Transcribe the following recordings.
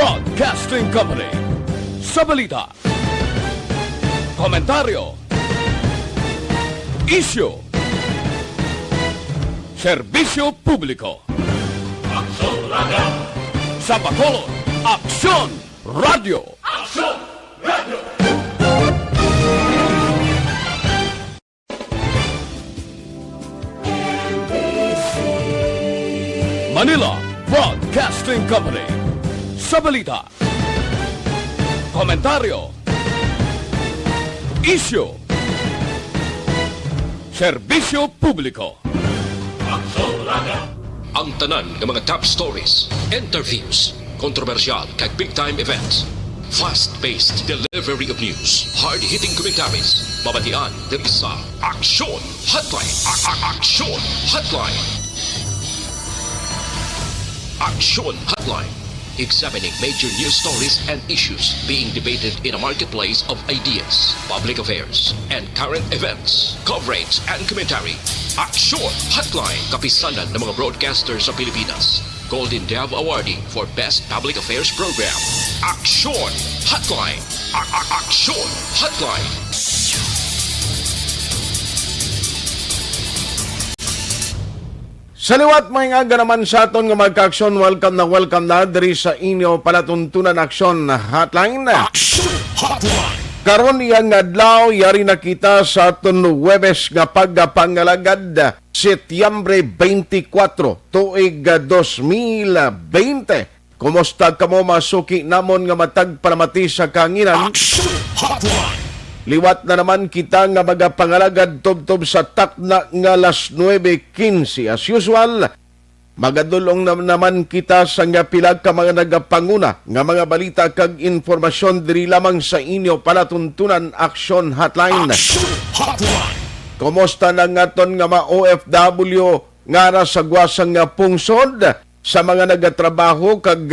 Broadcasting Company. Sa balita, komentaryo, issue, serbisyo publiko. Aksyon Radio! Sa Bacolod, Aksyon Radio! Aksyon Radio! Manila Broadcasting Company. Sa balita, komentaryo, issue, serbisyo publiko. Ang tanan ng mga top stories, interviews, kontrobersyal kag big-time events, fast-paced delivery of news, hard-hitting commentaries, babatian ng isa, Aksyon Hotline. Aksyon Hotline. Aksyon Hotline. Examining major news stories and issues being debated in a marketplace of ideas, public affairs, and current events. Coverage and commentary. Aksyon Hotline. Kapisanan ng mga broadcasters sa Pilipinas. Golden Dove Awardee for Best Public Affairs Program. Aksyon Hotline. Aksyon Hotline. Sa liwat may nga naman sa aton nga magka-aksyon, welcome na diri sa inyo palatuntunan Aksyon Hotline. Aksyon Hotline. Karon iyang adlaw yari na kita sa aton Huwebes nga pagpangalagad Setyembre 24 tuig 2020. Kumusta kamo masuki namon nga matag paramati sa kanginan? Aksyon Hotline. Liwat na naman kita nga magapangalagad tubtob sa takna nga alas 9:15 as usual. Magadulong naman kita sa nga pilag ka mga nagapanguna nga mga balita kag informasyon diri lamang sa inyo palatuntunan Aksyon Hotline. Aksyon Hotline. Kumusta na ngaton nga mga OFW nga sa gwasang nga pungsod sa mga nagatrabaho kag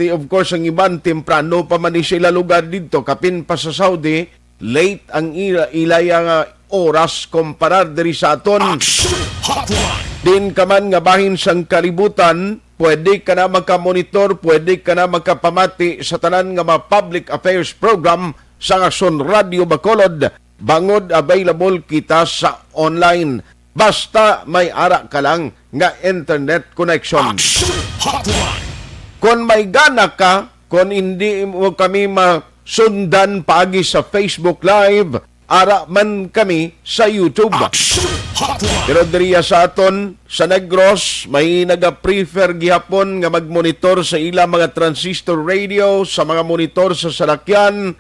of course ang iban temprano pa man ni sila lugar dito kapin pa sa Saudi. Late ang ilaya nga oras komparar diri sa aton. Aksyon Hotline. Din ka man nga bahin sang kalibutan, pwede ka na magka-monitor, pwede ka na magkapamati sa tanan nga mga public affairs program sa Aksyon Radio Bacolod. Bangod available kita sa online. Basta may ara ka lang nga internet connection. Aksyon Hotline. Kung may gana ka, kung hindi mo kami sundan paagi sa Facebook Live, ara man kami sa YouTube. Aksyon Hotline. Pero diriya sa aton, sa Negros, may naga-prefer gihapon nga mag-monitor sa ilang mga transistor radio, sa mga monitor sa salakyan.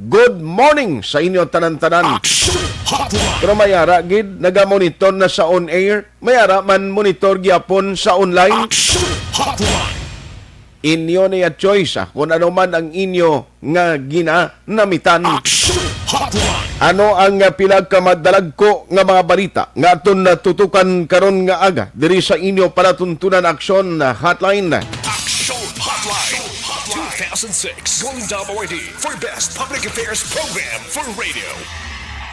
Good morning sa inyo tanan-tanan. Aksyon Hotline. Pero may ara, gid, naga-monitor na sa on-air, may ara man monitor gihapon sa online. Aksyon Hotline. Inyo niya choice kung ano man ang inyo nga ginanamitan. Aksyon Hotline. Ano ang pilag ka madalag ko nga mga balita nga aton natutukan karon nga aga diri sa inyo palatuntunan Aksyon Hotline. Aksyon Hotline. 2006 Golden Dove Awardee for Best Public Affairs Program for Radio.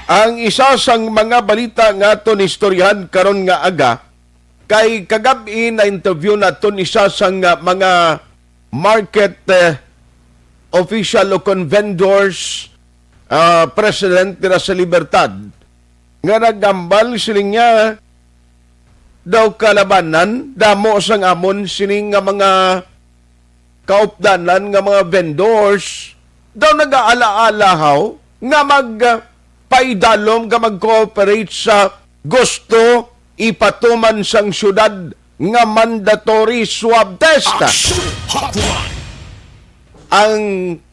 Ang isa sang mga balita nga aton istoryahan karon nga aga kay kagabi na interview naton isa sang mga market official o vendors president nila sa Libertad nga nagambal siling niya daw kalabanan damo sang amon sining nga mga kaupdanan nga mga vendors daw nag-aala-alahaw nga magpaidalom nga mag-cooperate sa gusto ipatuman sang syudad nga mandatory swab test. Aksyon Hotline. Ang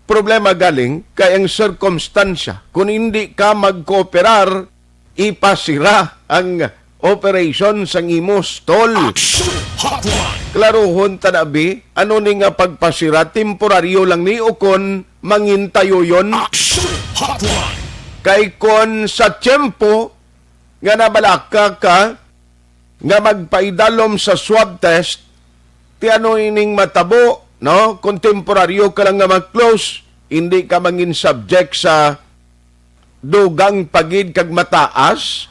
problema galing kay ang circumstansya. Kung hindi ka mag-cooperar, ipasira ang operation sang imo stall. Aksyon Hotline. Klarohon tanabi, ano ni nga pagpasira, temporaryo lang ni o kon mangintayo yon. Aksyon Hotline. Kay kon sa tiyempo nga nabalaka ka nga magpaidalom sa swab test, ti ano ining matabo, no? Kontemporaryo ka lang nga mag-close, hindi ka mangin subject sa dugang pagid kag mataas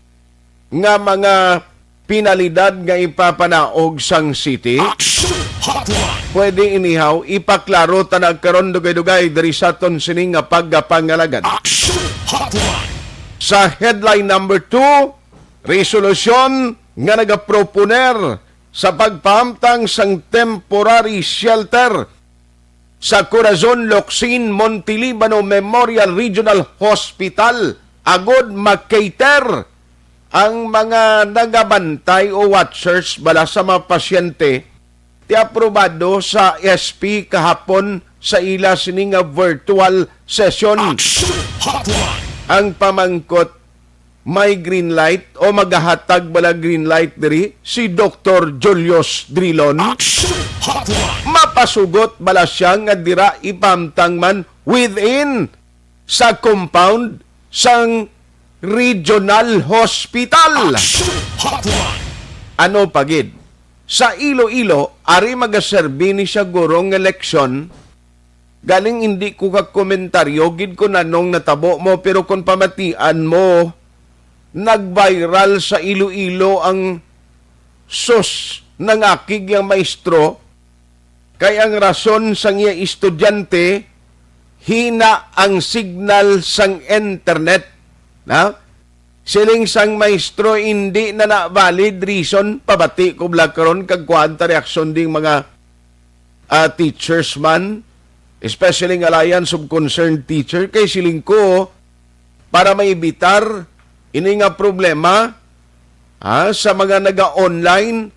nga mga pinalidad nga ipapanaog sang city. Aksyon Pwede inihaw, ipaklaro tanag karon dugay-dugay diri sa aton sining nga pagpangalagad. Sa headline number 2, resolusyon nga nagaproponer sa pagpahamtang sang temporary shelter sa Corazon Locsin Montelibano Memorial Regional Hospital agod makater ang mga nagabantay o watchers bala sa mga pasyente ti aprobado sa SP kahapon sa ila sining nga virtual session. Ang pamangkot may green light o maghahatag bala green light diri si Dr. Julius Drilon. Mapasugot bala siya nga dira ipamtang man within sa compound sang regional hospital. Ano pagid? Sa Iloilo, ari magaserbi ni siya gurong eleksyon. Galing hindi ko kakomentaryo, gid ko nanong natabo mo, pero kung pamatian mo, nag-viral sa Iloilo ang sus ng akig yung maestro, kaya ang rason sang iya estudyante, hina ang signal sang internet. Na? Siling sang maestro, hindi na valid reason, pabati ko karon kag kuanta reaksyon ding mga teachers man, especially ng Alliance of Concerned Teacher, kay siling ko, para maibitar, ini nga problema, sa mga naga-online,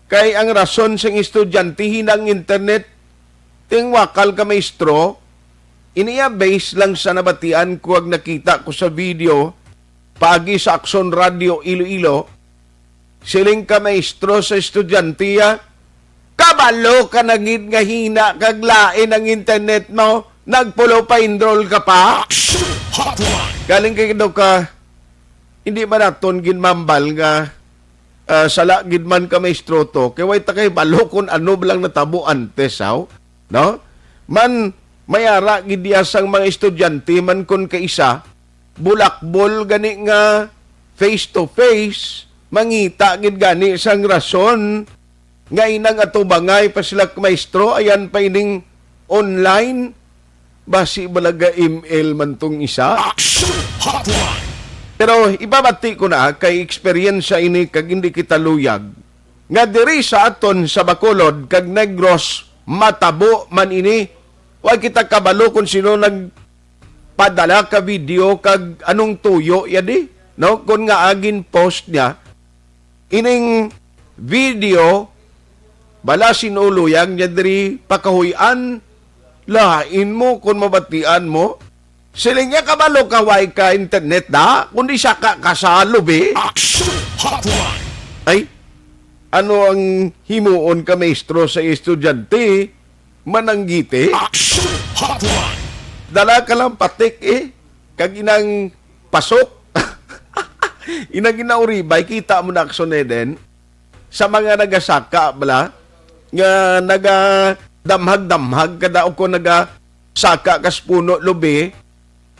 kay ang rason sa estudyante, hinang internet, tingwakal ka maestro, iniya base lang sa nabatian ko ag nakita ko sa video, pagi sa Akson Radio Iloilo, siling ka maestro sa estudyante, kabalo ka naging nga hina kaglain ang internet mo, nagpulo pa enroll ka pa. Galing kay daw ka, hindi man naton ginmambal nga sala gidman ka maestro to, kay way ta kay balo kung ano lang natabo antes, no? Man mayara gid diya sang mga estudyante man kun kaisa bulakbol gani nga face to face, mangita gid gani sang rason nga inang atubangay pa sila maestro, ayan pa ining online, basi balaga email man tong isa. Pero ibabati ko na, kay experience ini kag hindi kita luyag, nga diri sa aton sa Bacolod, kag Negros, matabo man ini, wag kita kabalo kung sino nagpadala ka video, kag anong tuyo, yadi, no? Kung nga agin post niya, ining video, bala sinuluyang niya diri pakahuyan, lain mo kung mabatian mo. Siling niya kabalo kaway ka internet na, kundi siya kasalob Ay, ano ang himuon ka maestro sa estudyante? Mananggiti? Dala ka lang patik kag inang pasok. Inang ginauribay, kita mo na aksoneden sa mga nagasaka bala, nga nagadamhag-damhag kada o ko nagasaka kas puno lubi,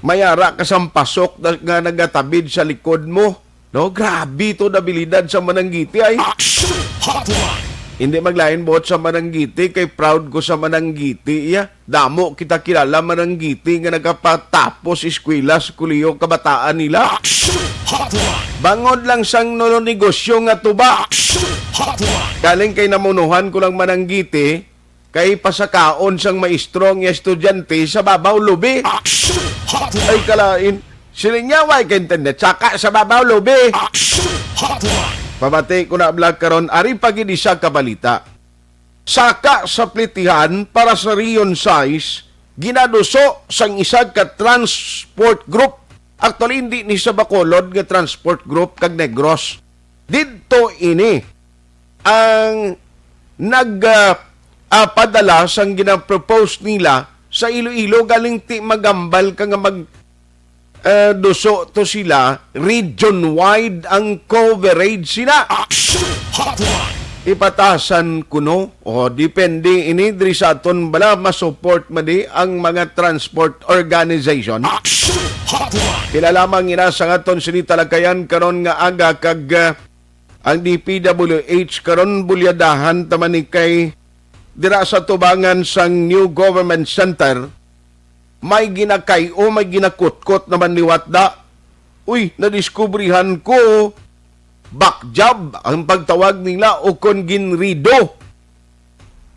mayara ka sang pasok nga nagatabid sa likod mo, no? Grabe to nabilidad sa Mananggiti ay. Hindi maglain buot sa Mananggiti, kay proud ko sa Mananggiti damo kita kilala Mananggiti nga nagapatapos eskwela sa kuliyo kabataan nila. Bangod lang sang negosyo nga tuba. Galing kay namunuhan ko lang Mananggiti, kay pasakaon sang maestro nga estudyante sa babaw lubi. Ay kalain, silinyaway ka internet, saka sa babaw lubi. Pabati ko na vlog karon, ari pagidi siya kabalita. Saka sa plitihan para sa Rion size, ginaduso sang isag ka transport group. Actually, hindi ni sa Bacolod nga transport group kag Negros. Dito ini ang nagpadala sang ginapropose nila sa Iloilo, galing ti magambal ka nga duso to sila, region-wide ang coverage sila. Ipatasan kuno, depende ini diri sa aton bala masupport madi ang mga transport organization. Kilalamang ina sa aton sinitalakayan karon nga aga kag ang DPWH karon bulyadahan tamani kay dira sa tubangan sang New Government Center, may ginakay o may ginakutkot naman ni Watda. Uy, nadiskubrihan ko back job ang pagtawag nila o kon ginrido.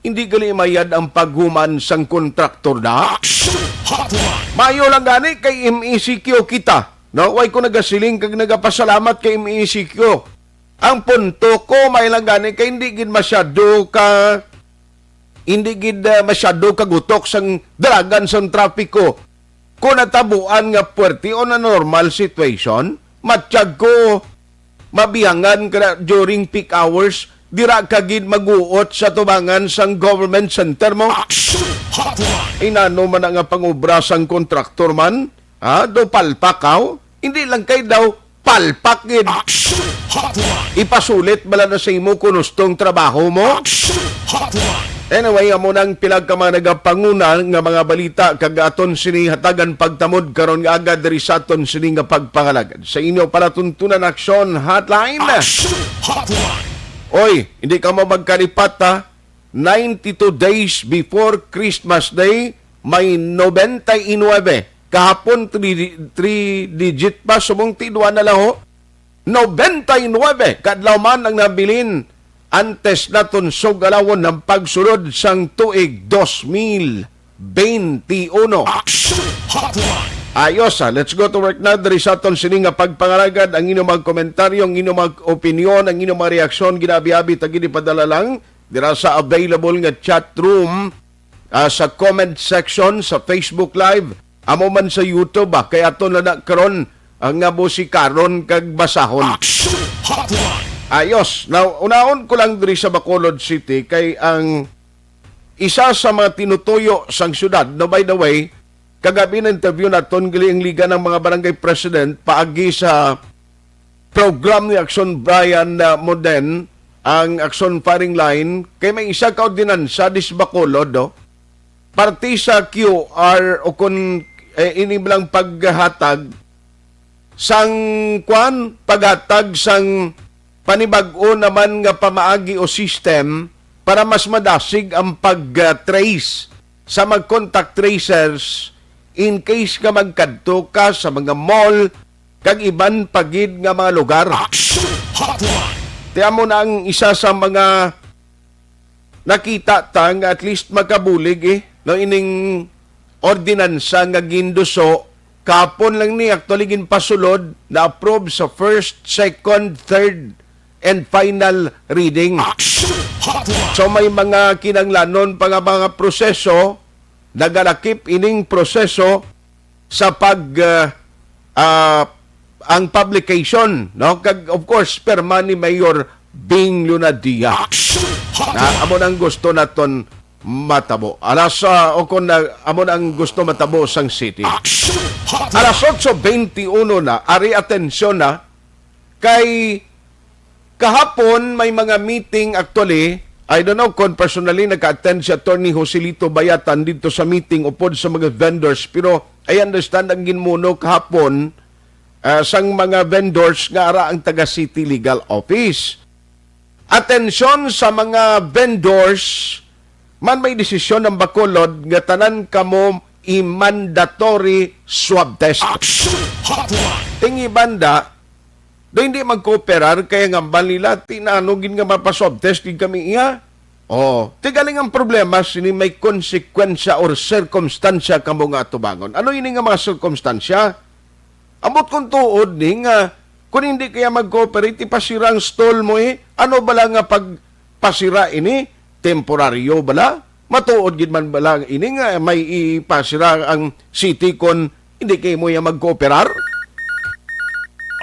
Hindi gali mayad ang paghuman sang kontraktor na. Mayo lang gani kay MECQ kita. No, way ko nagasiling kag nagapasalamat kay MECQ. Ang punto ko may lang gani kay hindi gid masyado kagutok sang dalagan sang trapiko. Kung natabuan nga puwerti o na normal situation, matsyag ko mabiyangan ka during peak hours, dira kagid maguot sa tubangan sang government center mo. Inano man nga pangubra sang kontraktor man, do palpakaw, hindi lang kay daw palpak gid. Ipasulit bala na sa imo kunustong trabaho mo. Anyway, amo nang pilag ka mga nagapanguna nga mga balita kag aton sini hatagan pagtamod karon nga agad diri sa aton sini nga pagpangalagad. Sa inyo palatuntunan aksyon hotline. Oy, hindi ka mo magkalipat ha. 92 days before Christmas Day, may 99. Kahapon 3 digit pa, sumong tidwa na lang ho. 99 kadlaw man ang nabilin antes naton sugalawon ng pagsulod sang tuig 2021. Ayos let's go to work na diri sa aton sini nga pagpangalagad. Ang inyong magkomentaryo, ang inyong mag-opinion, ang inyong reaksyon ginabi-abi tagi padala lang dira sa available nga chat room sa comment section sa Facebook Live, amo man sa YouTube kay aton na karon ang nga musikaron kag basahon. Ayos. Now, unaon ko lang diri sa Bacolod City kay ang isa sa mga tinutuyo sang syudad. No, by the way, kagabi na interview naton gali ang Liga ng mga Barangay President paagi sa program ni Action Brian Moden, ang Action Firing Line, kay may isa ka ordinansa dis Bacolod, parti sa QR o kung ini lang paghatag sang paghatag sang panibag-o naman nga pamaagi o system para mas madasig ang pag-trace sa mag-contact tracers in case ka magkadto ka sa mga mall kag iban pagid nga mga lugar. Tiyan mo na ang isa sa mga nakita tang at least magkabulig no ining ordinansa nga ginduso kapon lang ni actually ginpasulod na approve sa first, second, third and final reading. So may mga kinanglanon pa nga mga proseso, nagalakip ining proseso sa ang publication, no? Kag of course perma ni Mayor Bing Lunadia. Na amo nang gusto naton matabo. Alas amo nang gusto matabo sang city. Alas 8:21 na, ari atensyon na kay kahapon may mga meeting actually. I don't know kung personally naka-attend si Attorney Joselito Bayatan dito sa meeting upod sa mga vendors, pero I understand ang ginmuno kahapon sang mga vendors nga ara ang taga City Legal Office. Atensyon sa mga vendors, man may desisyon ng Bacolod nga tanan kamo i-mandatory swab test. Tingi banda, do hindi magkooperar kaya nga balila tinanogin nga mapaswab test din kami iya. Tigaling ang problema sini may konsekwensya or circumstansya kamo nga tubangon. Ano ini nga mga circumstansya? Amot kung tuod ni nga kung hindi kaya mag-cooperate ipasira ang stall mo ano bala nga pagpasira ini? Temporaryo bala? Matuod gid man bala ini nga may ipasira ang city kon hindi kayo mo yung mag-cooperar?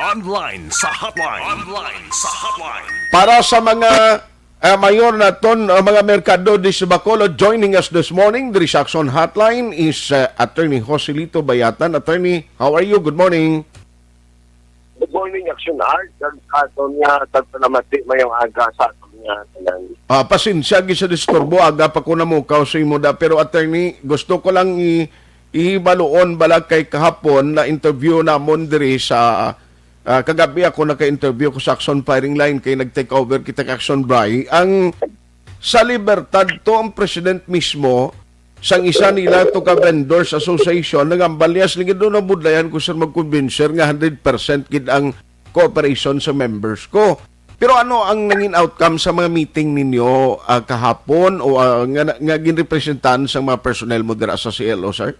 Online sa hotline. Para sa mga mayor naton, mga merkado di sa Bacolod, joining us this morning, the Action Hotline is Attorney Joselito Bayatan. Attorney, how are you? Good morning. Good morning, Action Art. Aton nga, tagpalamati mayong aga sa aton nga. Pasensya sa disturbo, aga pa ko na mo sa imo da. Pero attorney, gusto ko lang ibaluon bala kay kahapon na interview na diri sa kagabi ako naka-interview ko sa Action Firing Line kay nag-take over kita Action Bray. Ang sa libertad to ang president mismo sang isa nila to ka vendors association nagambalias ligid do na budlayan kung sir mag-convincer nga 100% gid ang cooperation sa members ko. Pero ano ang nanging outcome sa mga meeting ninyo kahapon o nga ginrepresentan sa mga personnel mo dira sa CLO, sir?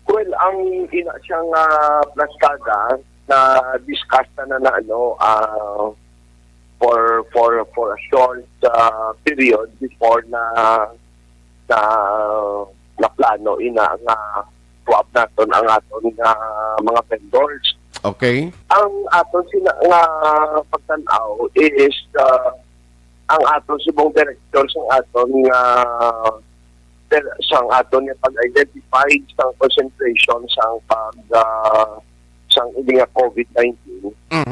Well, ang ina siyang plaskada na discuss na ano for a short period before na plano ina nga swap naton ang aton nga mga vendors. Okay. Ang aton sina nga pagtan-aw is ang aton subong director sang aton nga sang aton nga pag-identify sang concentration sang sang ini nga COVID-19.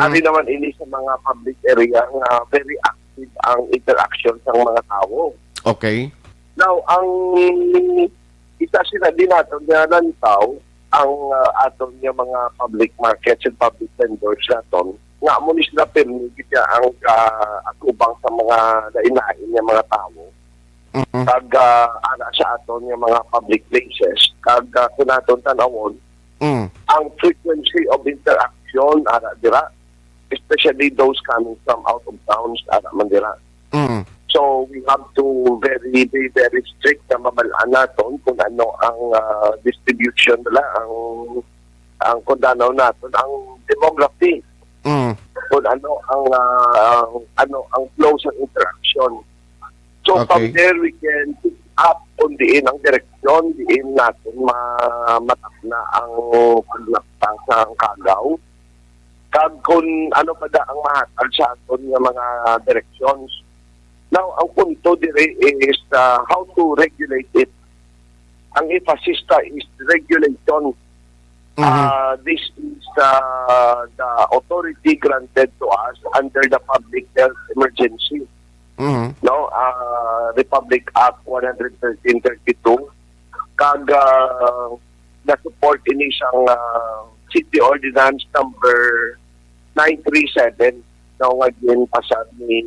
Ari naman ini sa mga public area nga very active ang interaction sang mga tao. Okay. Now, ang isa sila din natin nga lantaw ang aton nga mga public markets and public vendors naton nga mo ni sila permit ang akubang sa mga lain-lain nga mga tao. Kag ana sa aton nga mga public places kag kung naton tanawon ang frequency of interaction ara dira, especially those coming from out of towns ara man dira. So we have to be very strict na mabalaan natin kung ano ang distribution nila, ang kundanaw natin, ang demography, kung ano ang flows ng interaction. So from there we can pick up kung diin ang direksyon, diin natin matak na ang paglakta sa kagaw. Kag kung ano pa da ang mahatag sa aton nga mga directions. Now, ang punto dire is how to regulate it. Ang emphasis is regulation. This is the authority granted to us under the Public Health Emergency. No, Republic Act 11332. Kag na-support ini siyang City Ordinance number 937 na ngagin pasad ni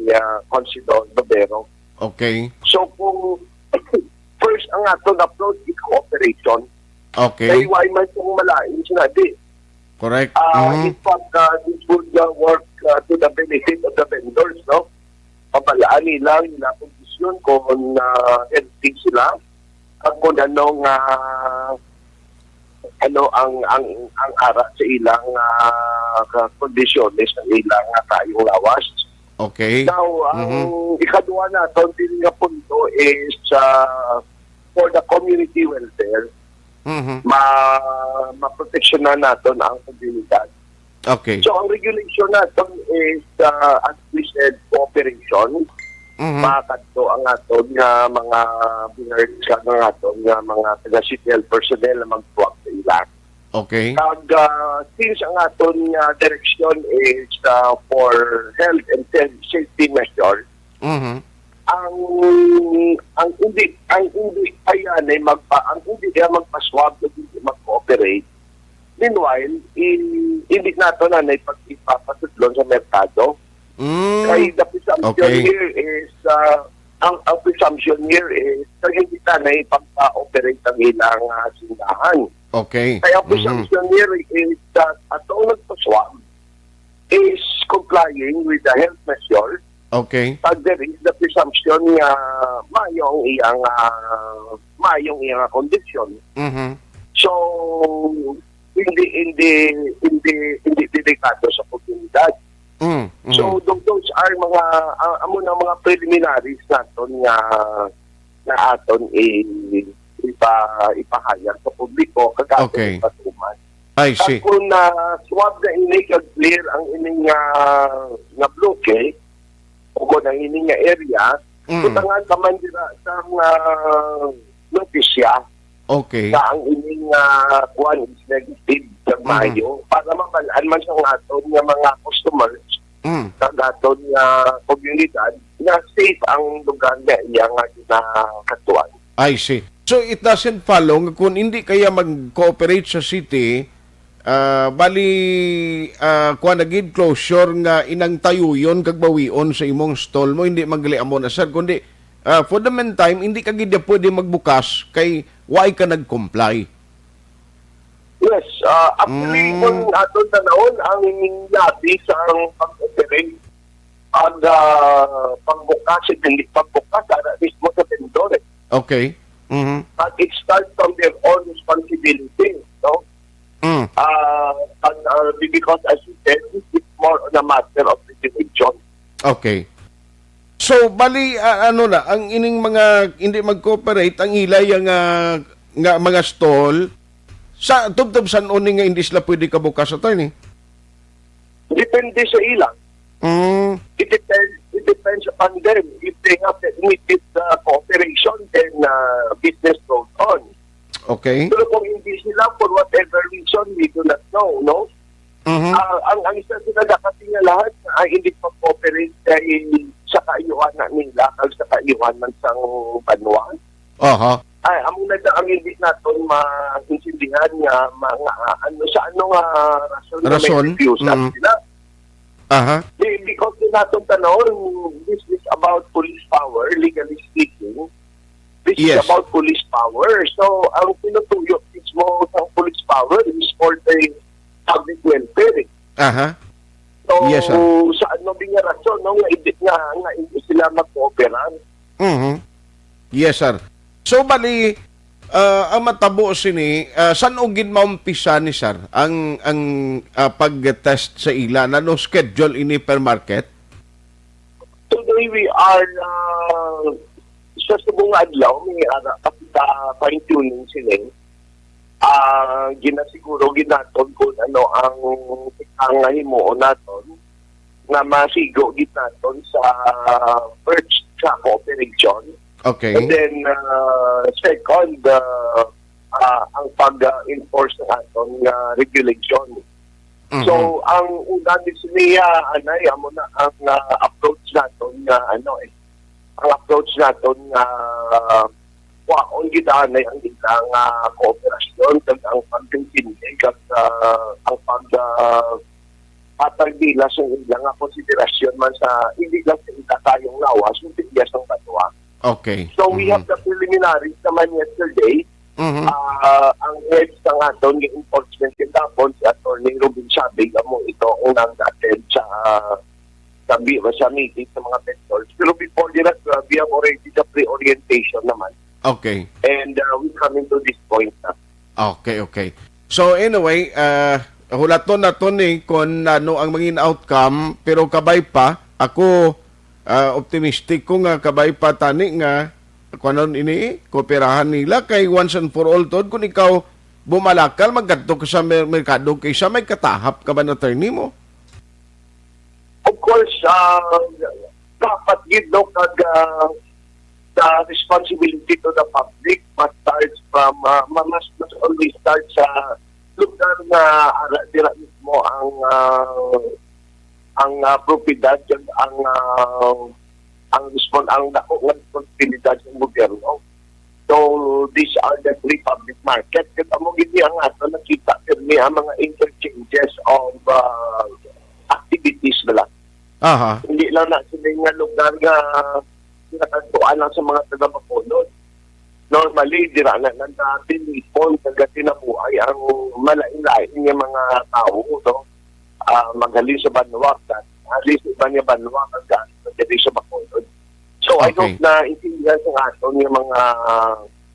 Considor Babero. Okay. So kung first ang aton approach is cooperation. Okay. Kaya why man itong malain sinabi. Correct. In fact, this would work to the benefit of the vendors, no? Pabalaan nila kondisyon kung healthy sila at kung anong ang ara sa ilang kondisyones ng ilang tayong lawas. Okay. Now, ang ikaduha natin din nga punto is for the community welfare, ma-protection na natin ang komunidad. Okay. So, ang regulation natin is, as we said, cooperation. Makakadto ang aton nga mga binards ka ng aton nga mga taga-city health personnel na mag-swap sa ilang. Okay. Kag since ang aton nga direction is for health and safety measures, ang hindi ayan ay ang hindi kaya magpa-swab at hindi mag-cooperate. Meanwhile, hindi nato na ipapasudlon sa merkado. Kaya the presumption here is ang presumption here is hindi na ipag-operate ang ilang sindahan. Okay. Kaya ang presumption here is that atong nagpa-swab is complying with the health measures. Okay. Pag there is the presumption nga mayong iyang condition. So hindi delikado sa komunidad. So those are mga amo na mga preliminaries naton nga aton ipahayag sa publiko kagato patuman. I see. Kung swab na ini clear ang ining nga bloke o kung ang ining nga area, kutangan kaman dira sa notisya. Okay. Sa ang ining kuan is negative sa Mayo para mabalaan man sa aton nga mga customers sa aton nga komunidad na safe ang lugar na iya nga katuan. I see. So it doesn't follow kung hindi kaya mag-cooperate sa city, bali kuha na gid closure nga inang tayuyon kag bawion sa imong stall mo, hindi magali amo na sir, kundi for the meantime hindi ka gid pwede magbukas kay why ka nag-comply. Yes, actually, kung atong tanawon, ang labi sa pag-operate, pagbukas, hindi pagbukas, at mismo sa vendor. Okay. Mhm. But it starts from their own responsibility, no? Because as you said, it's more on a matter of regulation. Okay. So bali ano na ang ining mga hindi mag-cooperate ang ilay nga mga stall sa tubtob san uni nga hindi sila pwede ka bukas attorney. Depende sa ilang. It depends upon them. If they have the limited cooperation, then business goes on. Okay. Pero kung hindi sila, for whatever reason, we do not know, no? Ang isa sila kasi nga lahat ay hindi pa-cooperate dahil sa kaayuhan nila kag sa kaayuhan man sang banwa. Aha. Ay, amo na ang hindi naton maintindihan nga mga ano nga rason na Rason? may refuse sila. Aha. Because naton tanawon, this is about police power, legally speaking. This Yes. is about police power. So, ang pinutuyok mismo ng police power is for the public welfare. Aha. So, Yes, sir. sa ano nga rason, no, nga hindi sila mag-cooperan. Yes sir. So bali ang matabo sini san og gid maumpisa ni sir ang pag-test sa ila na no schedule ini per market? Today we are sa subong adlaw may fine-tuning sila. Ginasiguro ginaton kung ano ang himuon naton na masigo gid naton sa first sa cooperation. Okay. And then second ang pag-enforce ng aton regulation. So ang una ni niya anay amo na ang approach naton nga ang approach naton nga on kita na ang itang kooperasyon kag ang pagtintindi kag ang patagdila sa ilang konsiderasyon man sa hindi lang sa ita tayong lawas kundi sa batwa. Okay. So we have the preliminaries naman yesterday. Ang head ng aton ng enforcement kitapon si Atty. Robin Sabig mo ito ang nag-attend sa meeting sa mga vendors. Pero before that, we have already the pre-orientation naman. Okay. And we come into this point na. Okay. So anyway, hulaton na to ni kung ano ang maging outcome pero kabay pa ako optimistic ko nga kabay pa tani nga kunon ini kooperahan nila kay once and for all tod kung ikaw bumalakal maggadto ka sa merkado kaysa may katahap ka ba na attorney mo? Of course, dapat gid no kag the responsibility to the public must start from must always start sa lugar na dira mismo ang propiedad ang responsibilidad ng gobyerno. So these are the three public markets. Kaya mo gini ang ato nakita pirmi ang mga interchanges of activities nila. Aha. Hindi lang na sila nga lugar nga nakatuan lang sa mga taga-Bacolod. Normally, dira na nagtinipon taga tinabuhay ang malain-lain ng mga tao, no? Magaling sa Banwak, halis iba niya Banwak ang galing sa Bacolod. So, I hope na intindihan sa aton yung mga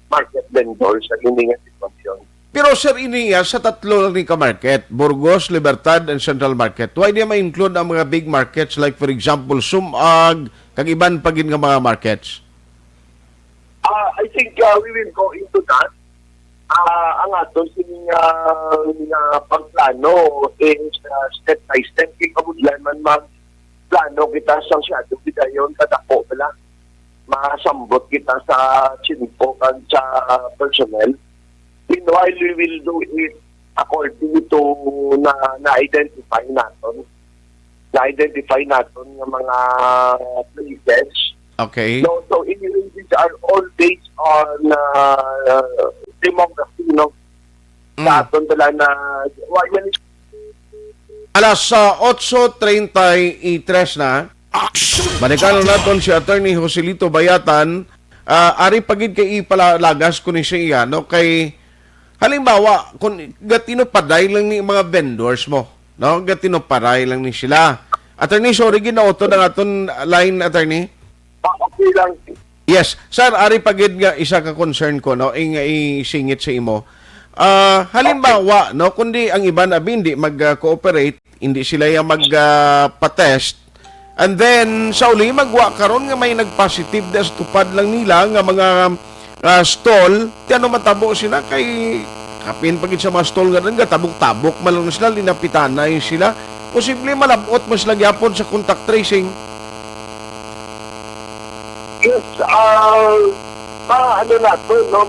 market vendors sa hindi nga sitwasyon. Pero sir, ini sa tatlo lang ni ka-market, Burgos, Libertad, and Central Market. Why di ma-include ang mga big markets like for example, Sumag, kag iban pa gin nga mga markets? I think we will go into that. Ang aton sining pagplano is step by step. Kikabudlan man magplano kita sa shadow kita yun kadako pala. Masambot kita sa chinpo kan sa personnel. Meanwhile, we will do it according to na-identify natin. Na-identify natin ng mga places. Okay. So anyway, these are all based on demography, no? sa aton tala na yan Alas 8:33 na. Balikan na natin si Attorney Joselito Bayatan. Ari pagid kay ipalalagas ko ni siya no kay halimbawa kung gatino paday lang ni mga vendors mo, no? Gatino paday lang ni sila. Attorney, sorry ginauto na aton line, Attorney. okay lang. Yes, sir, ari pagid nga isa ka concern ko no isingit sa imo. Halimbawa no kundi ang iba na hindi mag-cooperate, hindi sila yung mag-patest. And then sa uli magwa karon nga may nag-positive des tupad lang nila nga mga stall, tiano matabo sila kay kapin pagid sa mga stall nga nga tabok-tabok malong sila linapitanay sila. Posible malabot mas lagyapon sa contact tracing. Yes, ano na to, no?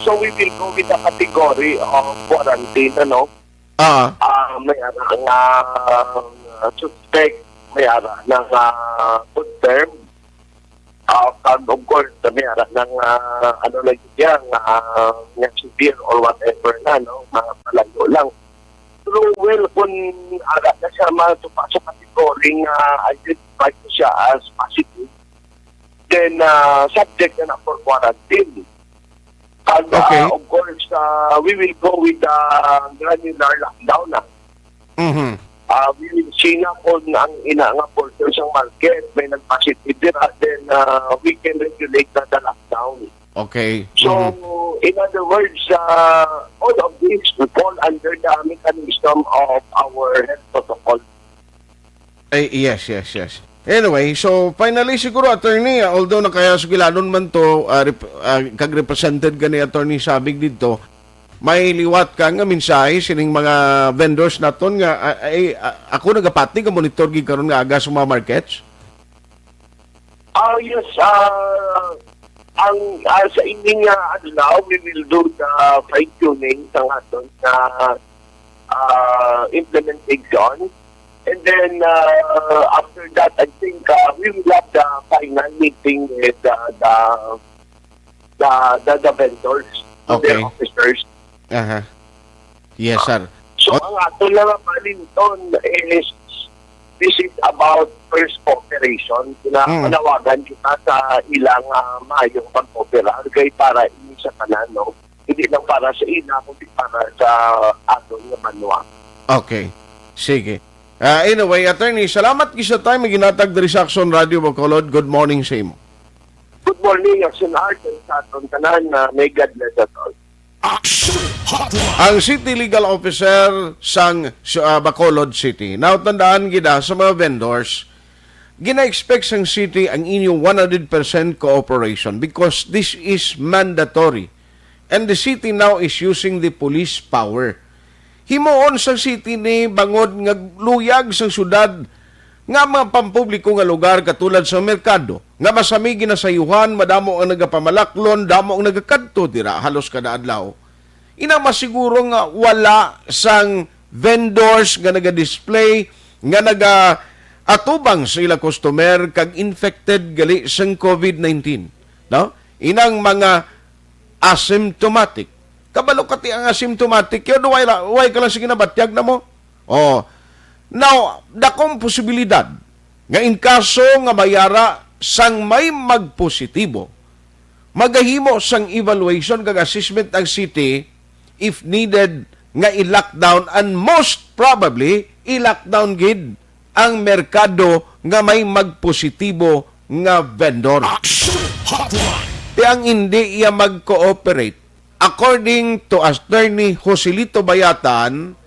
So we will go with the category of quarantine, ano? May ara nga suspect, may ara ng confirm. And of course, may ara ng ano lang yan, nga severe or whatever na, no? Mga palayo lang. So, well, kung ara na siya matupa sa category nga identified ko siya as positive, then subject na for quarantine. And Okay. of course, we will go with the granular lockdown na. Mhm. We will see na kung ang ina nga portion sa market may nag-positive din, then we can regulate na the lockdown. Okay. So, Mhm. in other words, all of this will fall under the mechanism of our health protocol. Yes. Anyway, so finally siguro, Attorney, although nakaya sugilanon man to, kag-represented ka ni Attorney Sabig dito, may liwat ka nga mensahe sining mga vendors naton nga ako nagapati nga monitor gid karon nga aga sa mga markets. Yes, ang sa ining now, we will do the fine-tuning ng aton na implementation. And then, after that, I think we will have the final meeting with the vendors, Okay. their officers. Aha. Yes, sir. So, ang ato lang ang palinton is, this is about first cooperation. Panawagan kita sa ilang maayong pag-opera kay para ini sa kanan, no? Hindi lang para sa ina, kundi para sa aton nga manuwa. Okay. Sige. Anyway, Attorney, salamat kisa time ginatag diri sa Action Radio Bacolod. Good morning sa imo. Good morning, Action Art, and sa aton kanan na may God bless us all. Ang City Legal Officer sang Bacolod City. Now, tandaan gida sa mga vendors, gina-expect sang city ang inyong 100% cooperation because this is mandatory. And the city now is using the police power. Himuon sa city ni bangod nga luyag sa syudad nga mga pampubliko nga lugar katulad sa merkado nga masami ginasayuhan, madamo ang nagapamalaklon, damo ang nagakadto dira halos kada adlaw. Ina masiguro nga wala sang vendors nga naga-display nga naga-atubang sa ila customer kag infected gali sang COVID-19, no? Inang mga asymptomatic. Kabalo kati ang asymptomatic, yun, way ka lang sige nabatyag na mo. Now, dakong posibilidad nga in kaso nga mayara sang may magpositibo, magahimo sang evaluation kag assessment ang city if needed nga i-lockdown and most probably i-lockdown gid ang merkado nga may magpositibo nga vendor. Ti ang hindi iya mag-cooperate, according to Attorney Joselito Bayatan,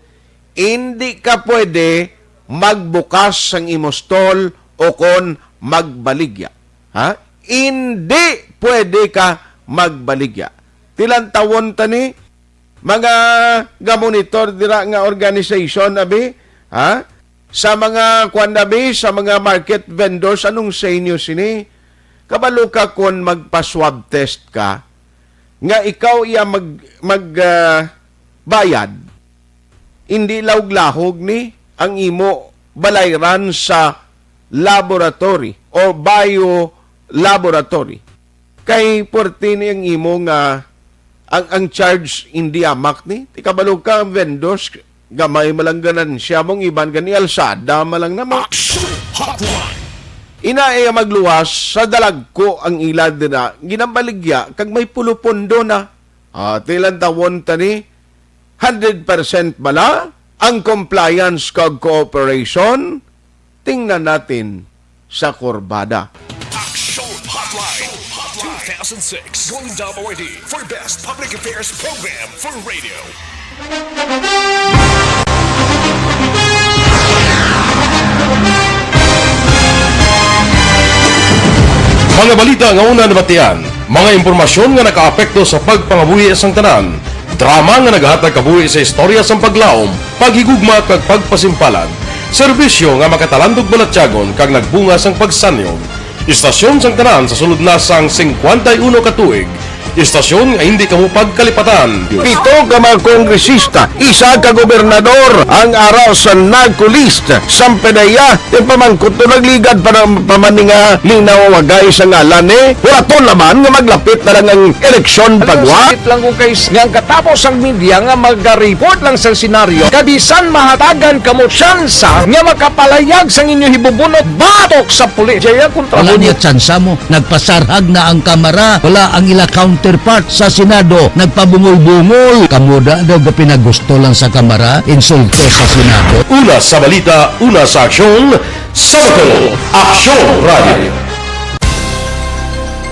hindi ka pwede magbukas sang imo stall o kon magbaligya. Ha? Hindi pwede ka magbaligya. Tilantawon tani mga gamonitor dira nga organization abi, ha? Sa mga kwandabi, sa mga market vendors, anong sa inyo sini? Kabalo ka kon magpa-swab test ka, nga ikaw iya bayad, hindi lawg-lahog ni ang imo balayran sa laboratory o bio laboratory. Kay porti ni ang imo nga ang charge hindi amak ni. Ti kabalo ka ang vendors, gamay malangganan siya mong iban gani alsada malang namo. Inae magluwas sa dalag ko ang ilad na ginambaligya kag may pulupondo na. Tilan tawon tani 100% bala ang compliance kag cooperation. Tingnan natin sa kurbada. Action Hotline 2006 going down already for Best Public Affairs Program for Radio. Mga balita nga una nabatian, mga impormasyon nga nakaapekto sa pagpangabuhi sang tanan, drama nga naghatag kabuhi sa istorya sang paglaom, paghigugma kag pagpasimpalan, serbisyo nga makatalandog balatyagon kag nagbunga sang pagsanyog, istasyon sang tanan sa sulod na sang 51 ka tuig, istasyon nga hindi kamo pagkalipatan. Pito ka mga kongresista, isa ka gobernador, ang araw sa nagkulist, sampedaya, ti pamangkot to nagligad para pamaninga linaw wagay sa ngalan wala to naman nga maglapit na lang ang eleksyon pagwa. lang ko guys nga katapos ang media nga mag-report lang sa senaryo kabisan mahatagan kamo tsansa nga makapalayag sa inyo hibubunot batok sa pulis. Jaya kontra Wala niya tsansa mo. Nagpasarhag na ang kamara. Wala ang ila counterpart sa Senado. Nagpabungol-bungol. Kamuda daw ga pinagusto lang sa kamara. Insulto sa Senado. Una sa balita, una sa aksyon, Sabado, Aksyon Radio.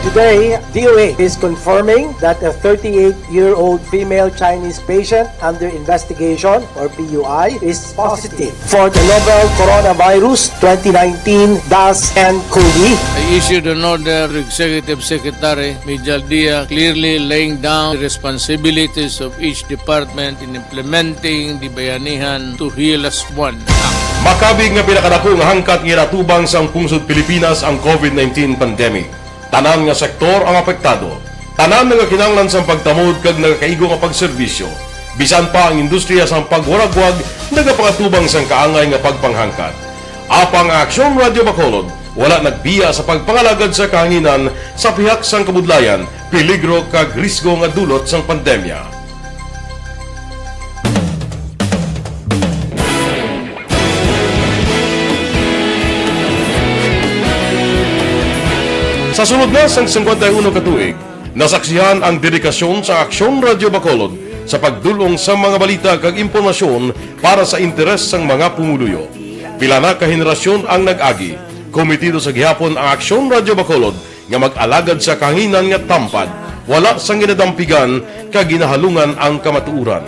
Today, DOA is confirming that a 38-year-old female Chinese patient under investigation, or PUI, is positive for the novel coronavirus 2019-10-CoV. I issued an order to Executive Secretary Mijal Dia clearly laying down the responsibilities of each department in implementing the Bayanihan to Heal as One Act. Makabig nga pinakadako nga hangkat nga natubang sang pungsod Pilipinas ang COVID-19 pandemic. Tanan nga sektor ang apektado. Tanan nga kinahanglan sang pagtamod kag nagakaigo nga pagserbisyo. Bisan pa ang industriya sang pagwaragwag nagapangatubang sang kaangay nga pagpanghangkat. Apang Aksyon Radio Bacolod wala nagbiya sa pagpangalagad sa kahanginan sa pihak sang kabudlayan, peligro kag risgo nga dulot sang pandemya. Sa sunod na sang 51 katuig, nasaksihan ang dedikasyon sa Aksyon Radio Bacolod sa pagdulong sa mga balita kag impormasyon para sa interes sang mga pumuluyo. Pila na ka henerasyon ang nag-agi, komitido sa gihapon ang Aksyon Radio Bacolod nga mag-alagad sa kahanginan nga tampad, wala sang ginadampigan kag ginahalungan ang kamatuuran.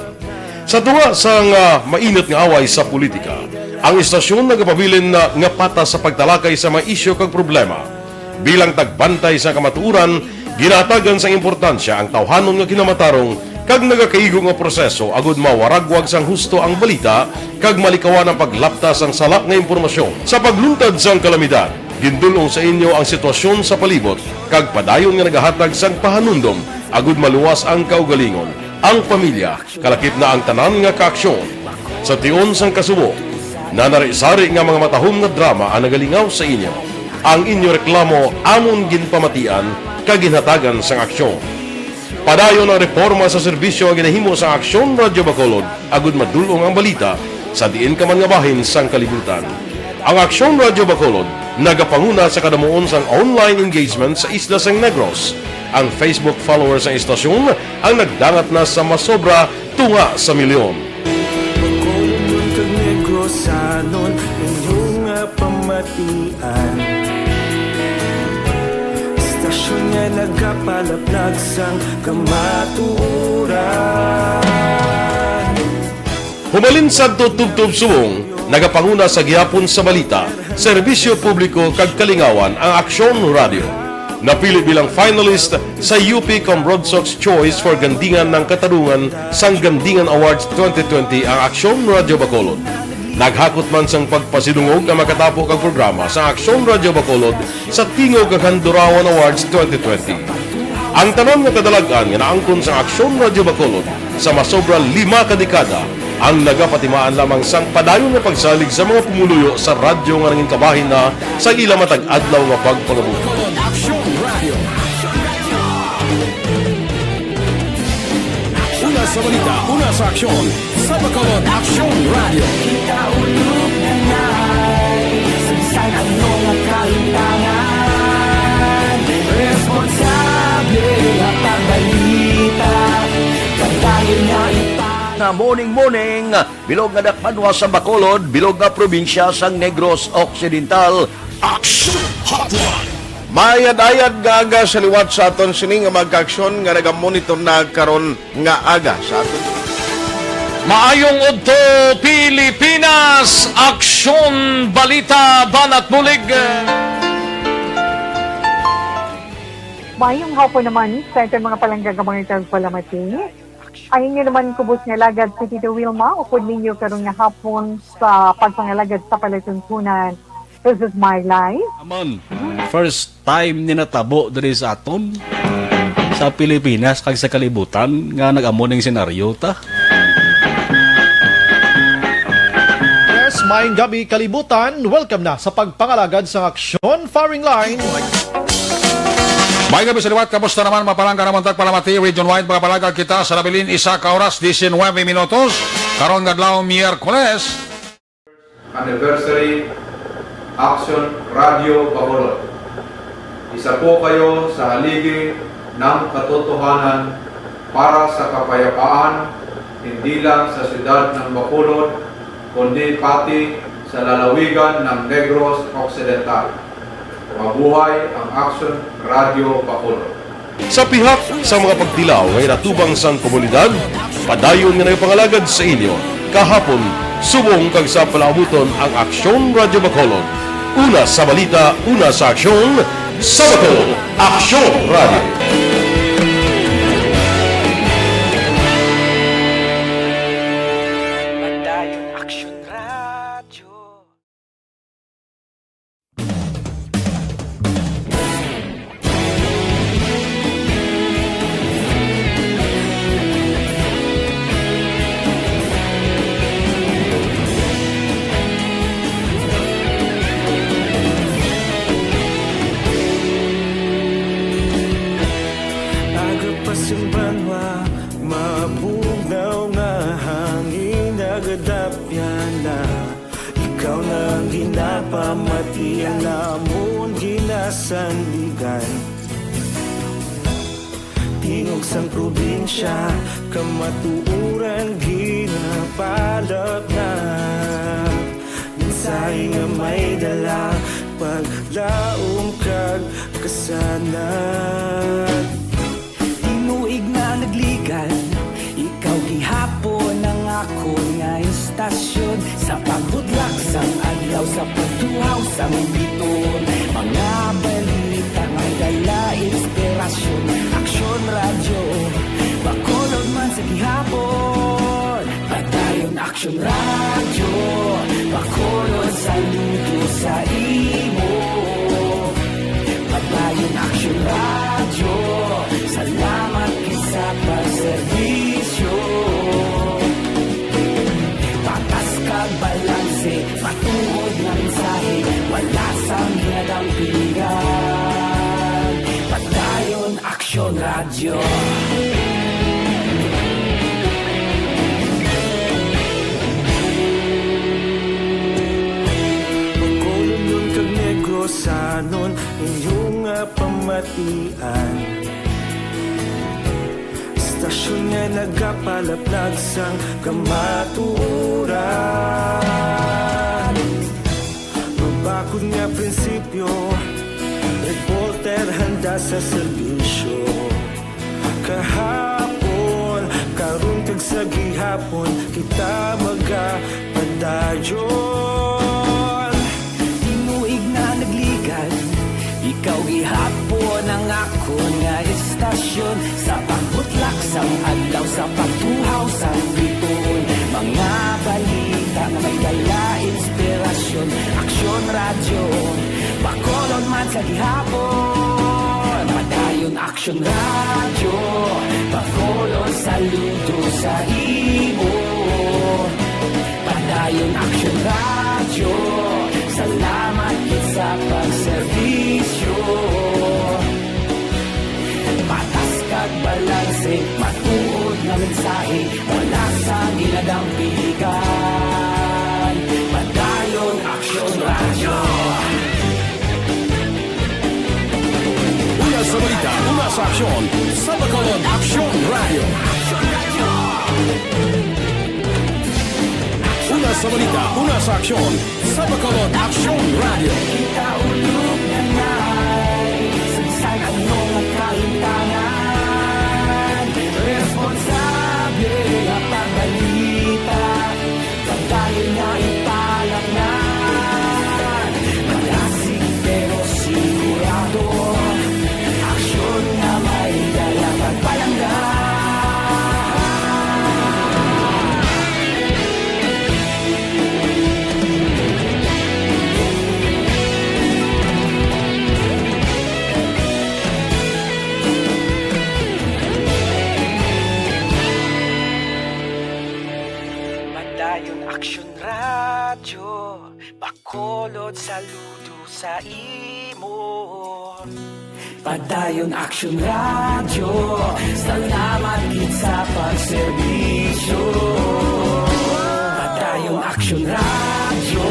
Sa tunga sang mainit nga away sa politika, ang istasyon nagapabilin na nga patas sa pagtalakay sa mga isyu kag problema. Bilang tagbantay sa kamatuuran, ginatagan sa importansya ang tawhanon nga kinamatarong kag nagakaigo nga proseso agud mawaragwag sang husto ang balita kag malikawan ang paglaptas ang salak nga impormasyon. Sa pagluntad sang kalamidad, gindulong sa inyo ang sitwasyon sa palibot kag padayon nga nagahatag sang pahanundom agud maluwas ang kaugalingon. Ang pamilya, kalakip na ang tanan nga kaaksyon. Sa tion sang kasubo, nanari-sari nga mga matahom nga drama ang nagalingaw sa inyo. Ang inyo reklamo amon ginpamatian kag ginhatagan sang aksyon. Padayon ang reforma sa serbisyo nga ginahimo sa Aksyon Radio Bacolod agud madulong ang balita sa diin ka man nga bahin sang kalibutan. Ang Aksyon Radio Bacolod nagapanguna sa kadamuon sang online engagement sa Isla San Negros. Ang Facebook followers sa istasyon ang nagdangat na sa masobra tunga sa milyon. Istasyon nga nagapalaplag sang kamaturan. Humalin sa tutubtub subong, nagapanguna sa gihapon sa balita, serbisyo publiko kag kalingawan ang Aksyon Radio. Napili bilang finalist sa UP Broad Sox Choice for Gandingan ng Katarungan sang Gandingan Awards 2020 ang Aksyon Radio Bacolod. Naghakot man sang pagpasidungog ang makatapo kag programa sa Aksyon Radio Bacolod sa Tingog kag Handurawan Awards 2020. Ang tanon nga kadalagan nga naangkon sa Aksyon Radio Bacolod sa masobra 5 ka dekada ang nagapatimaan lamang sang padayon nga pagsalig sa mga pumuluyo sa radyo nga nangin kabahin na sa ila matag adlaw nga pagpangabuhi. sa balita, una sa aksyon. Sa Bacolod Action Radio. Kaulog na na'y Sansan ang mga kalintangan Responsable at pagbalita Kagayon na Na morning, bilog nga dakpanwa sa Bacolod, bilog nga probinsya sang Negros Occidental. Action Hotline. Mayad-ayad nga aga sa liwat sa aton sini nga magka-aksyon nga nagamonitor na karon nga aga sa aton. Maayong udto Pilipinas, aksyon balita banat mulig. Mayong hapon naman sa itong mga palanggagamang itang palamati. Ang inyo naman kubos nga lagad sa Tito Wilma, upod ninyo karong nga hapon sa pagpangalagad sa palatuntunan. This is my life. Amon, first time ni natabo diri sa aton sa Pilipinas kag sa kalibutan nga nag-amo ning senaryo ta. Yes, maayong gabi kalibutan. Welcome na sa pagpangalagad sa aksyon firing line. May gabi sa liwat, kamusta naman mapalangga naman tagpalamati, region-wide mga palagag kita sa Nabilin, isa ka oras, 19 minutos, karon ngadlaw Miyerkules. Anniversary Action Radio Bacolod. Isa po kayo sa haligi ng katotohanan para sa kapayapaan, hindi lang sa siyudad ng Bacolod, kundi pati sa lalawigan ng Negros Occidental. Mabuhay ang Action Radio Bacolod. Sa pihak sa mga pagtilaw ngay natubang sang komunidad, padayon nga nagpangalagad sa inyo. Kahapon, subong kag sa palaabuton ang Aksyon Radio Bacolod. Una sa balita, una sa aksyon, sa Bacolod, Aksyon Radio. Tingog sang probinsya, kamatuuran ginapalap na Minsay nga may dala, paglaom kag kasanat Tinuig na nagligan, ikaw gihapon ang ako nga istasyon Sa pagbudlak sang adlaw, sa pagtuhaw sang biton Mga balita may dala inspirasyon Aksyon Radio, Bacolod man sa gihapon Padayon Aksyon Radio, Bacolod saludo sa imo Padayon Aksyon Radio, salamat sa pagserbisyo Patas kag balanse, patuod na mensahe Wala sang hinadampingan Padayon Aksyon Radio Bacolod nun kag Negros anon inyong pamatian Istasyon nga nagapalaplag sang kamaturan Mabakod nga prinsipyo Reporter handa sa serbisyo Kahapon, karong kag sa gihapon Kita magapadayon Tinuig na nagligan Ikaw gihapon ang ako nga istasyon Sa pagbutlak sang adlaw, sa pagtuhaw sang biton Mga balita na may dala inspirasyon Aksyon Radio, Bacolod man sa gihapon Padayon Aksyon Radio, Bacolod saludo sa imo Padayon Aksyon Radio, salamat sa pagserbisyo Patas kag balanse, matuod na mensahe mensahe mula sa Ginadang Pilihan. Padayon Aksyon Radyo. Una sa balita, una sa aksyon, sa Bacolod Aksyon Radio. Una sa balita, una sa aksyon, sa Bacolod Aksyon Radio. Kita ulog na ngay, sagsay anong ang kalintangan. Responsable at pagbalita, pagdayon na ipalaknan. Malasig pero sigurado, aksyon na may dala pagpalanggan. Padayon Aksyon Radyo, Bacolod saludo sa imo. Padayon Aksyon Radyo, salamat gid sa pagserbisyo. Padayon Aksyon Radyo,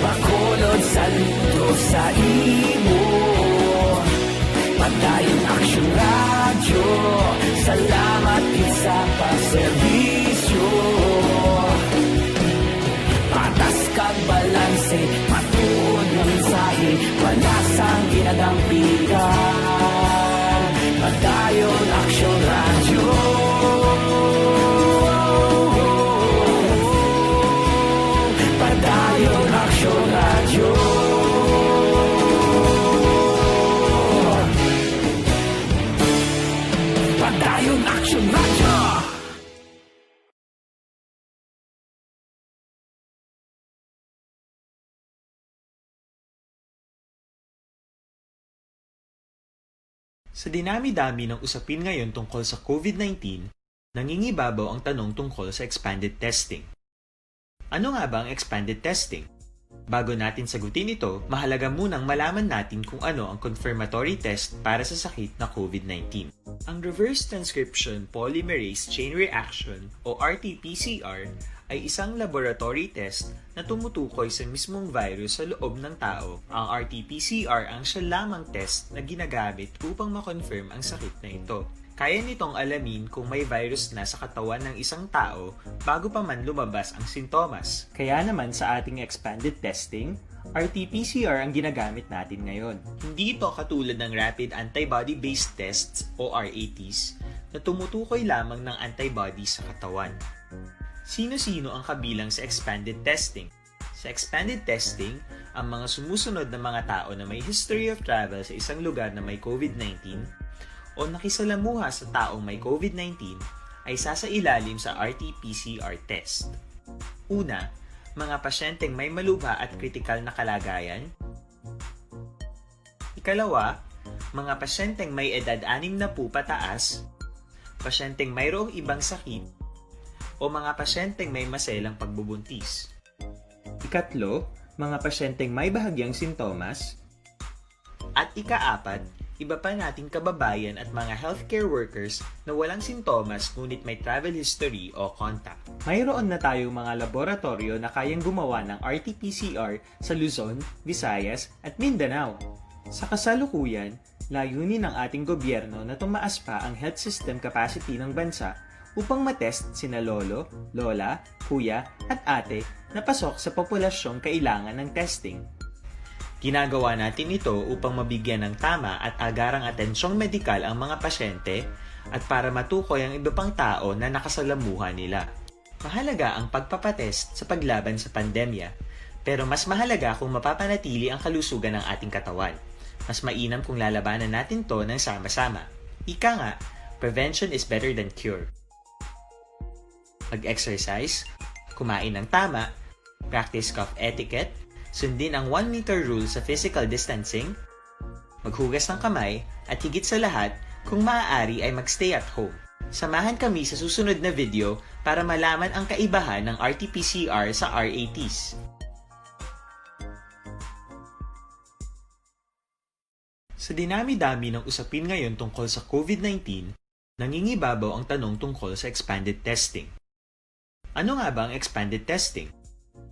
Bacolod saludo sa imo. Padayon Aksyon Radyo, salamat gid sa pagserbisyo. Patas kag balanse, matuod nga mensahe, wala sang ginadampigan. Padayon Aksyon Radyo. Padayon Aksyon Radyo. Padayon Aksyon Radyo. Sa dinami-dami ng usapin ngayon tungkol sa COVID-19, nangingibabaw ang tanong tungkol sa expanded testing. Ano nga ba ang expanded testing? Bago natin sagutin ito, mahalaga munang malaman natin kung ano ang confirmatory test para sa sakit na COVID-19. Ang reverse transcription polymerase chain reaction o RT-PCR ay isang laboratory test na tumutukoy sa mismong virus sa loob ng tao. Ang RT-PCR ang siya lamang test na ginagamit upang makonfirm ang sakit na ito. Kaya nitong alamin kung may virus na sa katawan ng isang tao bago pa man lumabas ang sintomas. Kaya naman sa ating expanded testing, RT-PCR ang ginagamit natin ngayon. Hindi ito katulad ng Rapid Antibody-Based Tests o RATs na tumutukoy lamang ng antibodies sa katawan. Sino-sino ang kabilang sa expanded testing? Sa expanded testing, ang mga sumusunod na mga tao na may history of travel sa isang lugar na may COVID-19 o nakisalamuha sa taong may COVID-19 ay sasailalim sa RT-PCR test. Una, mga pasyenteng may malubha at kritikal na kalagayan. Ikalawa, mga pasyenteng may edad 60 pataas, pasyenteng mayroong ibang sakit, o mga pasyenteng may maselang pagbubuntis. Ikatlo, mga pasyenteng may bahagyang sintomas. At ikaapat, iba pa nating kababayan at mga healthcare workers na walang sintomas ngunit may travel history o contact. Mayroon na tayong mga laboratorio na kayang gumawa ng RT-PCR sa Luzon, Visayas at Mindanao. Sa kasalukuyan, layunin ng ating gobyerno na tumaas pa ang health system capacity ng bansa upang matest sina lolo, lola, kuya at ate na pasok sa populasyong kailangan ng testing. Ginagawa natin ito upang mabigyan ng tama at agarang atensyong medikal ang mga pasyente at para matukoy ang iba pang tao na nakasalamuha nila. Mahalaga ang pagpapatest sa paglaban sa pandemya, pero mas mahalaga kung mapapanatili ang kalusugan ng ating katawan. Mas mainam kung lalabanan natin to ng sama-sama. Ika nga, prevention is better than cure. Mag-exercise, kumain ng tama, practice cough etiquette, sundin ang 1 meter rule sa physical distancing, maghugas ng kamay, at higit sa lahat, kung maaari ay magstay at home. Samahan kami sa susunod na video para malaman ang kaibahan ng RT-PCR sa RATs. Sa dinami-dami ng usapin ngayon tungkol sa COVID-19, Nangingibabaw ang tanong tungkol sa expanded testing. Ano nga ba ang expanded testing?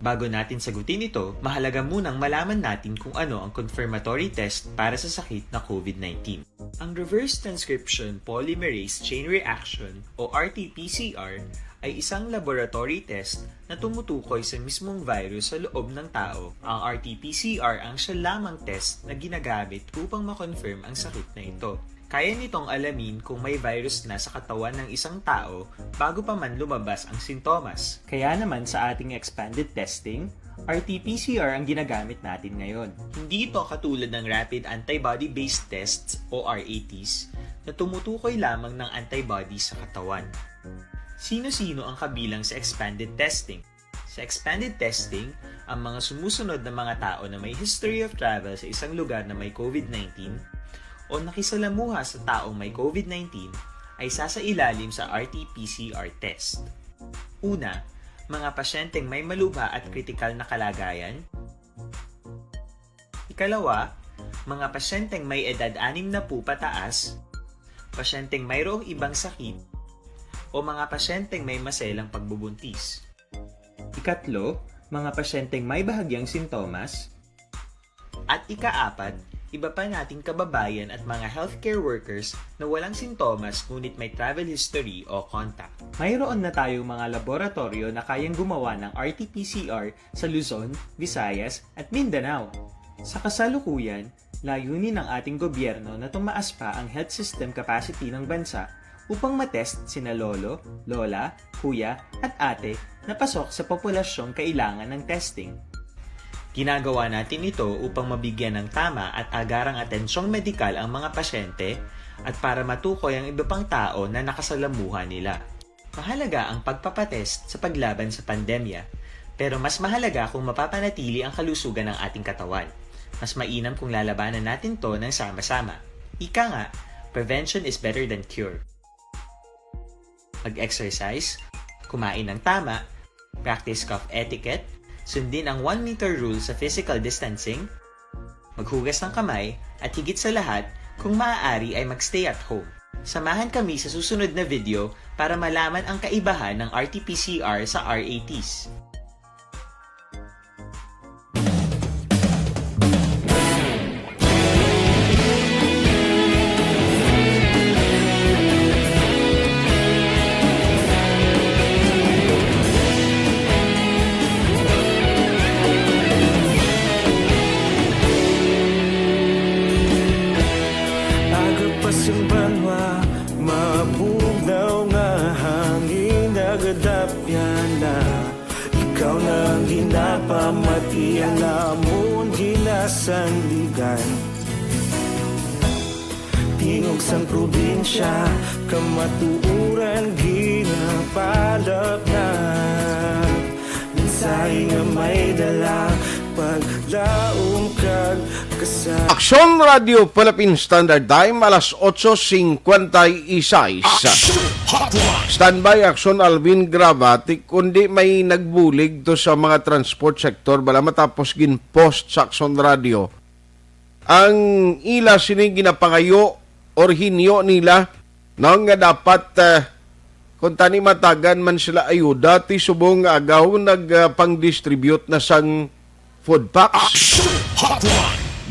Bago natin sagutin ito, mahalaga munang malaman natin kung ano ang confirmatory test para sa sakit na COVID-19. Ang reverse transcription polymerase chain reaction o RT-PCR ay isang laboratory test na tumutukoy sa mismong virus sa loob ng tao. Ang RT-PCR ang siya lamang test na ginagamit upang makonfirm ang sakit na ito. Kaya nitong alamin kung may virus na sa katawan ng isang tao bago pa man lumabas ang sintomas. Kaya naman sa ating expanded testing, RT-PCR ang ginagamit natin ngayon. Hindi ito katulad ng Rapid Antibody-Based Tests o RATs na tumutukoy lamang ng antibodies sa katawan. Sino-sino ang kabilang sa expanded testing? Sa expanded testing, ang mga sumusunod na mga tao na may history of travel sa isang lugar na may COVID-19 o nakisalamuha sa taong may COVID-19 ay sasailalim sa RT-PCR test. Una, mga pasyenteng may malubha at kritikal na kalagayan. Ikalawa, mga pasyenteng may edad 60 pataas, pasyenteng mayroong ibang sakit, o mga pasyenteng may maselang pagbubuntis. Ikatlo, mga pasyenteng may bahagyang sintomas. At ikaapat, iba pa nating kababayan at mga healthcare workers na walang sintomas ngunit may travel history o contact. Mayroon na tayong mga laboratorio na kayang gumawa ng RT-PCR sa Luzon, Visayas at Mindanao. Sa kasalukuyan, layunin ng ating gobyerno na tumaas pa ang health system capacity ng bansa upang matest sina lolo, lola, kuya at ate na pasok sa populasyong kailangan ng testing. Ginagawa natin ito upang mabigyan ng tama at agarang atensyong medikal ang mga pasyente at para matukoy ang iba pang tao na nakasalamuha nila. Mahalaga ang pagpapatest sa paglaban sa pandemya, pero mas mahalaga kung mapapanatili ang kalusugan ng ating katawan. Mas mainam kung lalabanan natin to ng sama-sama. Ika nga, prevention is better than cure. Mag-exercise, kumain ng tama, practice cough etiquette, sundin ang 1 meter rule sa physical distancing, maghugas ng kamay, at higit sa lahat, kung maaari ay magstay at home. Samahan kami sa susunod na video para malaman ang kaibahan ng RT-PCR sa RATs. Ikaw na ginapamati ang namon ginasandigan. Tingog sang probinsya, kamatuuran ginapalap na. Mensahe nga may dala, paglaom kag kasal. Aksyon Radio Philippine Standard Time, alas 8:56. Standby Aksyon Alvin Gravati, kundi may nagbulig to sa mga transport sector bala matapos ginpost sa Aksyon Radio. Ang ila sining ginapangayo or hinyo nila na nga dapat kung tani matagan man sila ayuda ti subong agaw nagpang-distribute na sang food packs.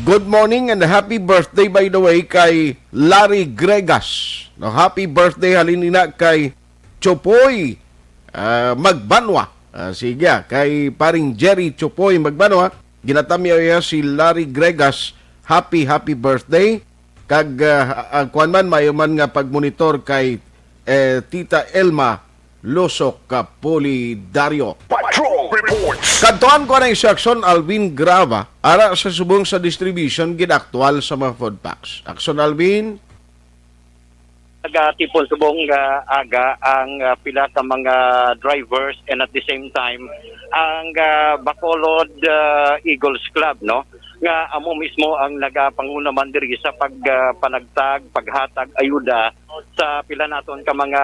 Good morning and happy birthday by the way kay Larry Gregas. No, happy birthday halinina kay Chopoy Magbanwa. Sige, kay paring Jerry Chopoy Magbanwa. Ginatamya si Larry Gregas. Happy birthday. Kag kuan man mayo man nga pagmonitor kay Tita Elma Losok Kapolidario. Patrol reports. Kantuan ko na Aksyon Alvin Grava ara sa subong sa distribution ginaktwal sa mga food packs. Aksyon Alvin. Tipon subong aga ang pila ka mga drivers and at the same time ang Bacolod Eagles Club no nga amo mismo ang nagapangunaman diri sa panagtag paghatag ayuda sa pila naton ka mga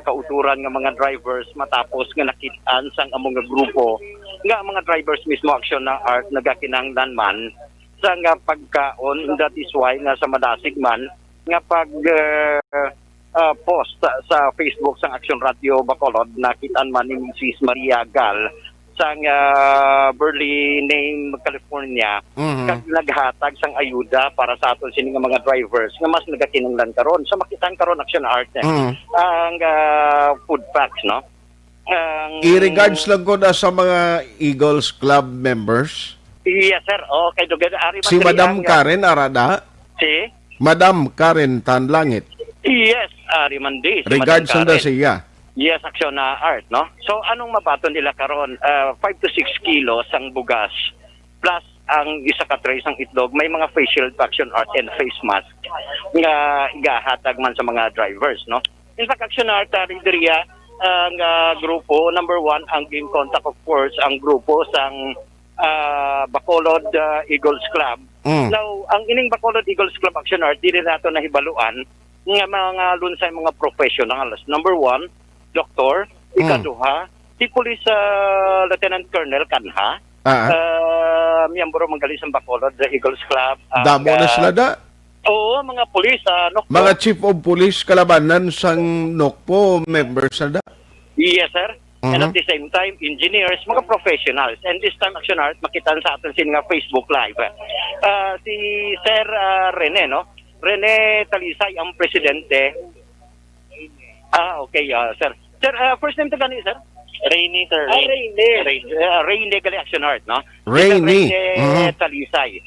kauturan nga mga drivers matapos nga nakit-an sang among grupo nga mga drivers mismo aksyon na art nagakinahanglan man sa nga pagkaon. That is why nga sa madasig man nga pag post sa Facebook sang Action Radio Bacolod, nakitaan man ni Mrs. Maria Gal sang Burley name California, kag naghatag sang ayuda para sa aton sini nga mga drivers nga mas nagakinanglan karon sa makitaan karon Action Art ang food packs, no. I-regards lang ko na sa mga Eagles Club members. Yes sir, okay dugay ari Si Madam Karen Arada. Si Madam Karen Tanlangit. Yes, Rimandi. Regards na siya. Yes, Action Art, no? So, anong mabaton nila karon? 5 to 6 kilos ang bugas plus ang isa ka tray sang itlog. May mga face shield, Action Art, and face mask nga igahatag man sa mga drivers, no? In fact, Action Art, Ridria, ang grupo, number 1, ang game contact, of course, ang grupo sang Bacolod Eagles Club. Now, ang ining Bacolod Eagles Club Action Art, di rin nato nahibaluan nga mga lunsay mga professionals. Number 1, doktor. Ikaduha, si Police Lieutenant Colonel Kanha. Miyembro manggali sa Bacolod Eagles Club. Damo na sila da? Oo, mga pulis. Mga chief of police kalabanan sang NOCPO members na da? Yes, sir. And at the same time, engineers, mga professionals. And this time, Action Art, makitaan sa atin sin nga Facebook Live. Si Sir Rene, no? Rene Talisay, ang presidente. Okay, sir. Sir, first name to gani, sir? Rainy, sir. Rainy gali Action Art, no? Rainy. Rene Talisay.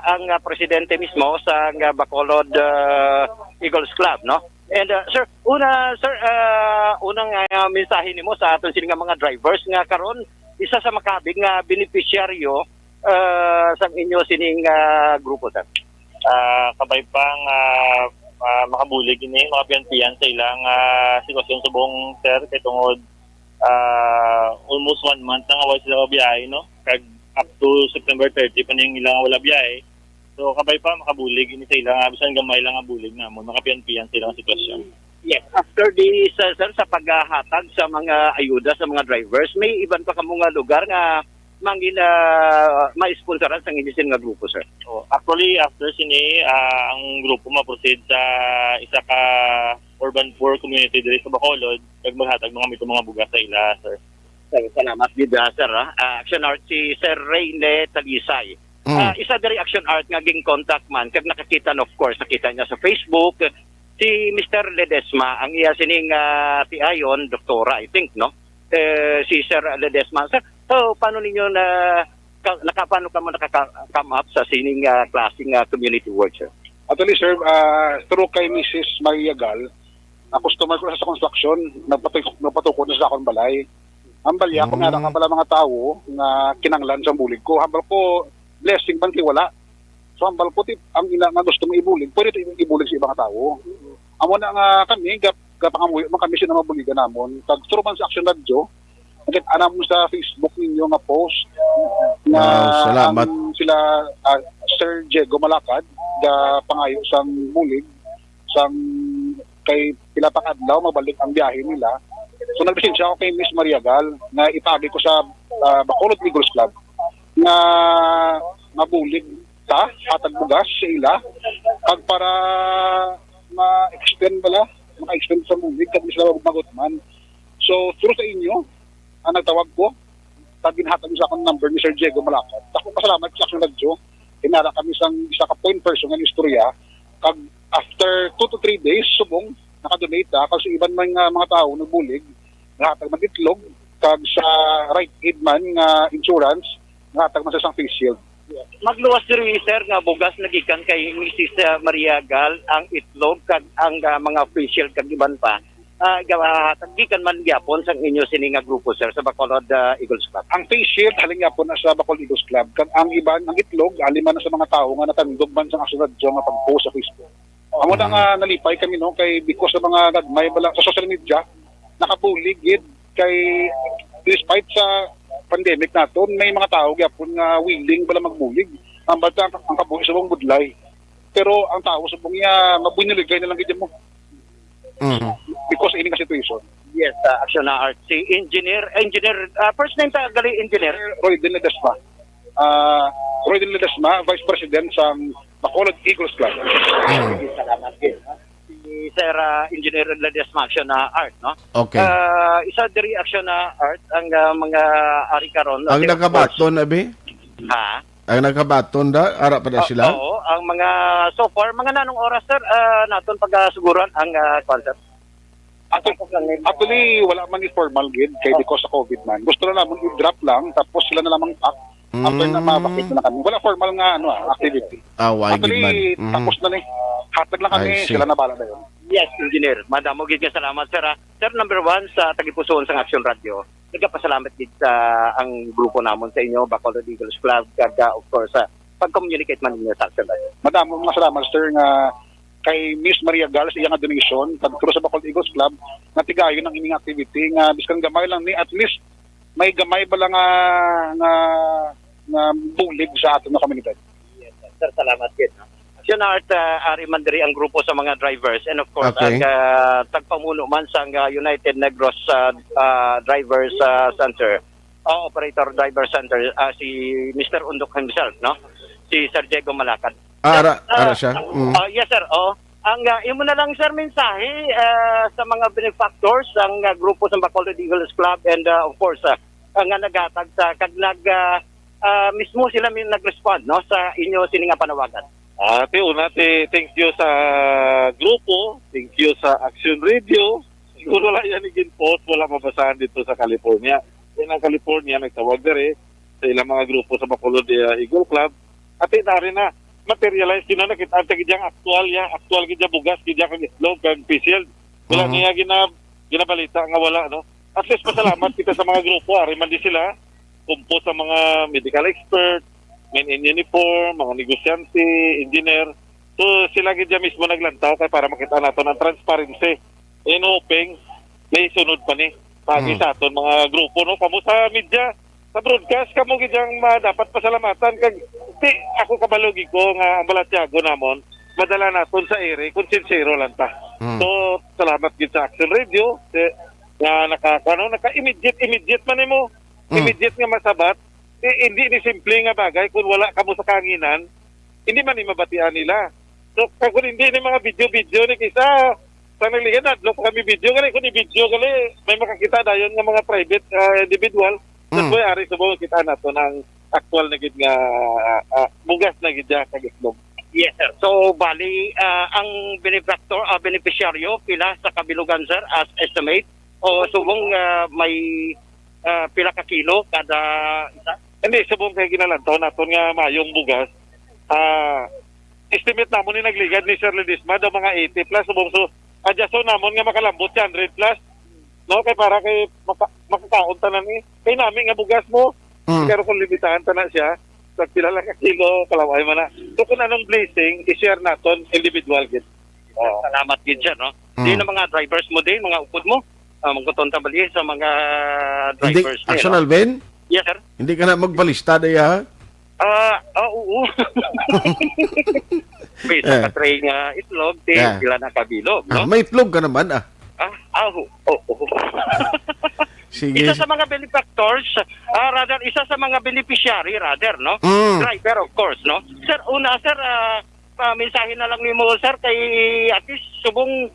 Ang presidente mismo sa Bacolod Eagles Club, no? And sir, unang mensahe nimo sa aton sini nga mga drivers nga karon isa sa makabig nga beneficiaryo sa inyo sining grupo, sir. Kabay pang makabulig ini makapian-pian sa ilang sitwasyon sa buong sir kay tungod almost 1 month na wala sila biyahe, no? Kag up to September 30 pa ning ilang wala biyahe. So kabay pa makabulig ini sa ilang bisan gamay lang nga bulig namon makapian-pian sa ilang sitwasyon. Yes, after this sir sa paghahatag sa mga ayuda sa mga drivers, may iban pa kamo nga lugar nga mangin ma-sponsoran sa inyo nga grupo, sir. Actually, after sini, ang grupo ma-proceed sa isa ka urban poor community dito sa Bacolod, kag maghatag mga bugas sa ila, sir. Salamat gid, sir. Action Art si Sir Reyne Talisay. Isa diri Action Art nga ging contact man kag nakakita of course, nakita niya sa Facebook si Mr. Ledesma, ang iya sining tiayon, doktora, I think, no? Si Sir Ledesma. Sir, so, paano ninyo paano ka mo nakaka-come up sa sining klaseng community work, sir? Actually, sir, through kay Mrs. Maria Gal, customer ko sa construction, nagpatukod na sa akong balay. Ang balya, kung nga pala mga tao na kinanglan sa bulig ko, hambal ko, blessing bang wala. So, hambal ko, ang ina nga gusto mo ibulig, pwede ito ibulig sa ibang tao. Amo na nga kami, kapangamuyo, kami siya na mabuligan namon. Tag-turo man sa Action Radio, anam mo sa Facebook ninyo nga post na salamat. Sila Sir Diego Malakad da pangayo sang bulig sang kay pila pa kadlaw mabalik ang biyahe nila. So nagmessage ako kay Miss Maria Gal na itagi ko sa Bacolod Eagles Club na mabulig ta hatag bugas sa ila kag para ma-extend maka-extend sa bulig kag sila magutman. So through sa inyo ang nagtawag ko, ginhatag sa akong number ni Sir Diego Malakad. Ako pasalamat sa Action Radio. Hinara kami isa ka point person ng istorya. Kag after 2 to 3 days, subong, nakadonate kasi iban man mga tao nagbulig, nahatag man itlog, kag sa right aid man nga insurance, nahatag man sa isang face shield. Magluwas diri, sir, nga bugas nagikan kay Mrs. Maria Gal, ang itlog, kag ang mga face shield, kag iban pa. Tagikan man gyapon sa inyo sini nga grupo, sir, sa Bacolod Eagles Club. Ang face shield halin gyapon na sa Bacolod Eagles Club, kag ang iban ang itlog aliman na sa mga tao nga natandog man sa Action Radio nga pag-post sa Facebook. Amo na nga nalipay kami no kay because sa mga gagmay bala sa social media nakabulig gid kay despite sa pandemic naton may mga tao gyapon nga willing bala magbulig. Ang bata ang kabuhi sa mong budlay. Pero ang tao subong niya mabunyuligay na lang gid mo. Because ini ka situation. Yes, Action Art. Si engineer, first name ta gali engineer? Roy Del Ledesma. Roy Del Ledesma, Vice President sa Bacolod Eagles Club. Salamat din. Si Sir Engineer Ledesma action na Art, no? Okay. Isa diri action na Art ang mga ari karon. Ang nakabaton, abi? Ha? Ang nakabaton da? Ara pa na sila? Oo, ang mga so far, mga nanong oras, sir, naton pagkasuguran ang concert. Actually, wala man formal gid kay because sa COVID man. Gusto na naman i-drop lang tapos sila na lamang pack. After na mabakit na kami. Wala formal nga activity. Why Actually, gid man? tapos na ni. Hatag lang kami, I see. sila na bala na yun. Yes, Engineer. Madam, gid nga salamat, sir. Sir, number 1 sa tagipusoon sa Action Radio. Nagpasalamat gid sa ang grupo namon sa inyo, Bacolod Eagles Club, kaga of course pag-communicate man ninyo sa Action Radio. Madam, mga salamat sir nga kay Miss Maria Gal sa iyang donation pagturo sa Bacolod Eagles Club na tigayon ng ining activity nga biskan gamay lang ni at least may gamay ba lang nga bulig sa aton nga komunidad. Yes, sir, salamat gid. Action Art ari man diri ang grupo sa mga drivers and of course Okay. ang tagpamuno man sa United Negros Drivers Center. Operator Driver Center si Mr. Undok himself, no? Si Sir Diego Malacad. Ara siya. Yes sir. Ang imo na lang sir mensahe sa mga benefactors ang grupo sa Bacolod Eagles Club and of course ang nagatag sa kag mismo sila may nag-respond no sa inyo sining nga panawagan. Thank you sa grupo, thank you sa Action Radio. Siguro lang yan post, wala mabasahan dito sa California. Yan ang California, nagtawag dere sa ilang mga grupo sa Bacolod Eagle Club. At rin na, materialize yun na nakita ang tagidyang actual gidya bugas, gidya kag itlog, kag pisil. Wala niya ginabalita nga wala, no? At least pasalamat kita sa mga grupo, man di sila, kumpo sa mga medical expert, men in uniform, mga negosyante, engineer. So sila gidya mismo naglantaw kay para makita nato ang transparency. And hoping may sunod pa ni pagi sa aton mga grupo, no? Kamo sa media, sa broadcast, kamo gidyang dapat pasalamatan kag ako kabalugi ko nga ang Balatyago namon madala naton sa ere kung sincero lang ta. So salamat gid sa Action Radio nga naka-immediate man nimo. Immediate nga masabat. Hindi ni simple nga bagay kung wala kamo sa kanginan, hindi man ni mabatian nila. So kung hindi ni mga video ni kisa sa naligan adlo kami video kung i-video gali may makakita dayon nga mga private individual. So ari subo kita nato ng actual na gid nga bugas na gid kag itlog. Yes sir. So bali ang beneficiaryo pila sa kabilugan sir as estimate o subong may pila ka kilo kada isa? Hindi, subong kay ginalantaw naton nga mayong bugas. Estimate namon ni nagligad ni Sir Ledesma daw mga 80 plus subong so adyaso namon nga makalambot 100 plus. No, kay para kay makakaon tanan ni. Kay nami nga bugas mo. Pero kung limitahan tanan siya, pag pila lang ka kilo kalaway man na. So kung anong blessing, i-share naton individual gid. Salamat gid sir, no? Di na mga drivers mo din, mga upod mo. Magkuton tabali sa mga drivers. Hindi, Action Alvin? Yes sir. Hindi ka na magbalista daya, ha? Oo. Bisa ka tray nga itlog, sila na kabilog, no? May itlog ka naman, Sige. Isa sa mga benefactors, rather, isa sa mga beneficiary, rather, no? Driver, of course, no? Sir, una, sir, mensahe na lang nimo sir, kay at least subong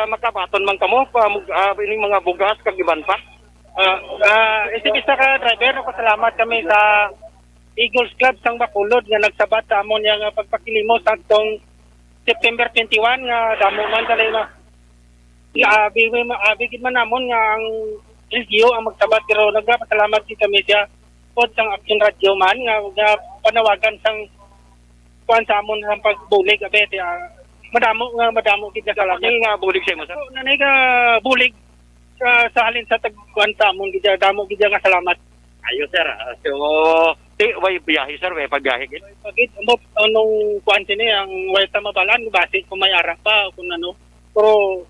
makabaton man kamo, ining mga bugas, kag iban pa. Isa ka driver, pasalamat kami sa Eagles Club sang Bacolod nga nagsabat sa amon nga pagpakilimo sa atong September 21 nga damo man talay na abigid man namon nga ang review ang magsabat pero nagpasalamat kita media pod sang Action Radio man nga panawagan sang kuan sa amon ang pagbulig abete madamo kita salamat nga bulig sa mo sir. Nanay ka bulig sa halin sa tagkuan sa amon kita damo kita nga salamat. Ayo sir. So way biyahe sir, way pagbiyahe gid. Pagit mo anong kuan sini ang way ta mabalan base kung may ara pa kung ano. Pero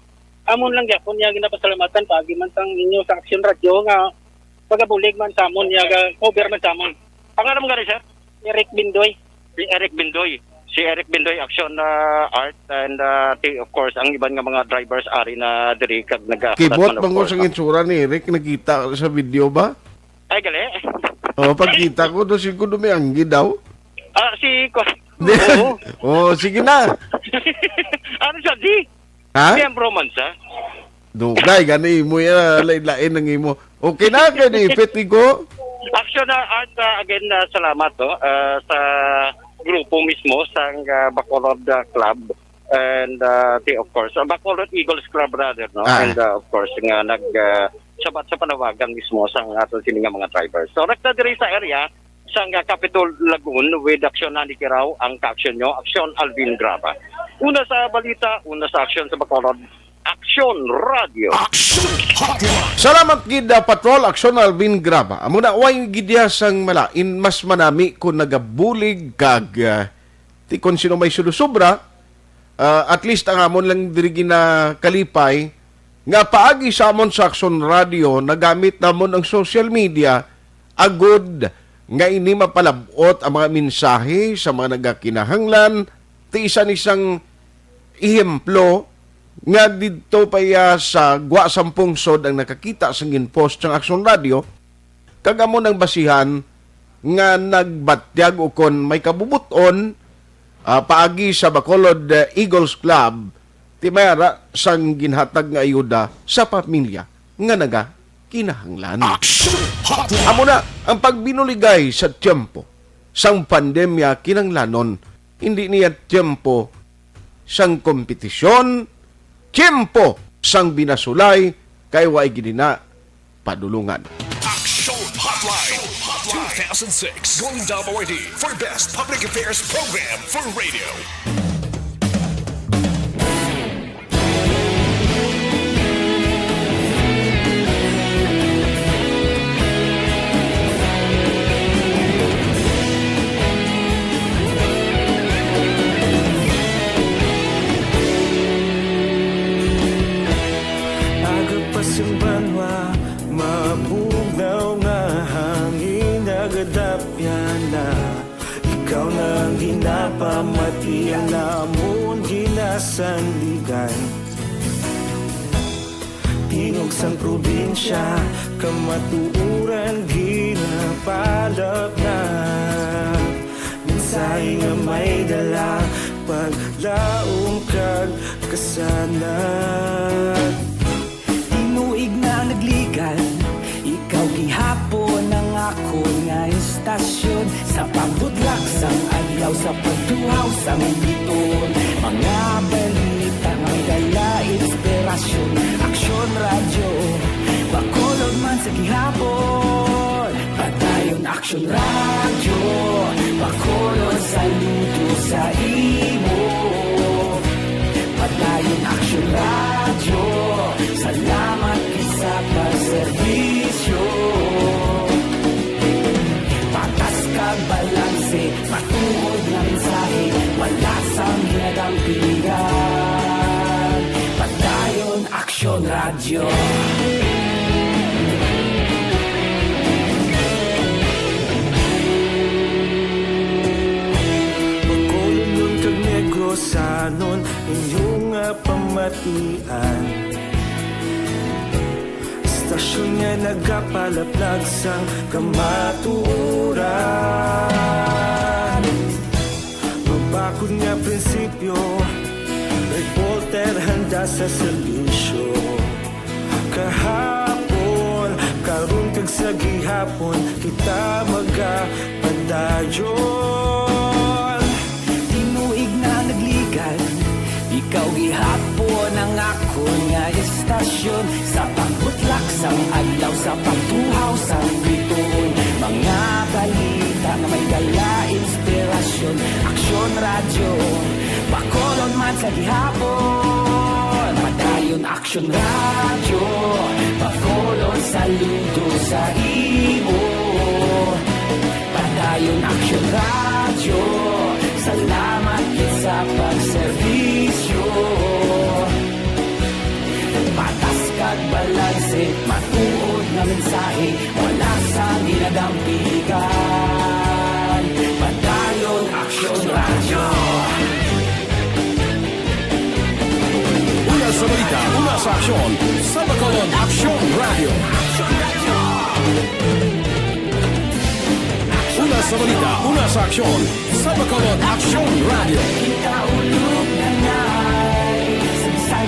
amon lang gyapon niya ginapasalamatan pagi man sang inyo sa Action Radio nga pagabulig man sa amon niya cover man sa amon. Pangalan mo gani sir? Eric Bindoy. Si Eric Bindoy Action Art and of course ang iban nga mga drivers ari na diri kag Kibot bango sang insura ni Eric nakita sa video ba? Ay gali. Pagkita ko do siguro may anggi daw. Si sige na. Ano siya di? Ha? Miyembro man sa. Dugay, gani mo yan, lain-lain ng imo. Okay na, kaya Petigo? Action at again, salamat sa grupo mismo sa Bacolod Club. And of course, Bacolod Eagles Club rather, no? And of course, nga sabat sa panawagan mismo sa ato sininga mga drivers. So, rekta diri sa area, sa Capitol Lagoon with Action Naniki Raw ang ka-action nyo, Action Alvin Graba. Una sa balita, una sa action sa Bacolod, Action Radio. Salamat gid Patrol Action Alvin Graba. Amo na way gidya sang malain mas manami kung nagabulig kag ti kon sino may sulusubra at least ang amon lang diri gina kalipay nga paagi sa amon sa Action Radio nagamit namon ang social media agud nga ini mapalabot ang mga mensahe sa mga nagakinahanglan ti isa ni isang ehemplo nga dito pa sa Gwa Sampung Sod ang nakakita sa ginpost ng Action Radio kagamo ng basihan nga nagbatyag o kon may kabubuton paagi sa Bacolod Eagles Club ti mayara sang ginhatag nga ayuda sa pamilya nga naga kinahanglan. Amo na ang pagbinuligay sa tiyempo sang pandemya kinanglanon hindi niya tiyempo sang kompetisyon, tiyempo sang binasulay kay way gidina padulungan. Action Hotline 2006 Golden Dome Award for Best Public Affairs Program for Radio. Simbanwa, mabugnaw nga hangin nagadapyan na ikaw nang ginapamatian namon ginasandigan. Tingog sang probinsya, kamatuuran ginapalap na minsay nga may dala paglaong kag kasanat. Tinuig na nagligan, ikaw gihapon ang ako nga istasyon sa pagbutlak sang adlaw sa pagtuhaw sang biton. Mga balita nga dala inspirasyon, Action Radio, Bacolod man sa gihapon. Padayon Action Radio, Bacolod saludo sa imo. Padayon Action Radio, salamat sa pagserbisyo. Patas kag balanse, matuod na mensahe, wala sang hinagang pilihan. Padayon Action Radio. Bacolod kag Negrosanon, inyong pamatian. Stasyon nga nagapalaplag sang kamaturan. Mabakod nga prinsipyo, reporter handa sa serbisyo. Kahapon, karun kag sa gihapon, kita magapadayon. Tinuig na nagligan, ikaw gihapon ang ako nga istasyon sa pagbutlak sang adlaw sa pagtuhaw sang biton. Mga balita na may dala inspirasyon, Action Radio, Bacolod man sa gihapon. Padayon Action Radio, Bacolod saludo sa imo. Padayon Action Radio, salamat sa pagserbisyo. Patas kag balanse, matuod na mensahe, wala sang ginadampigan. Padayon Action Radio. Una sa balita, una sa aksyon, sa Bacolod Action Radio. Una sa balita, una sa aksyon, sa Bacolod Action Radio. Kita ulog na ngay, sa bisang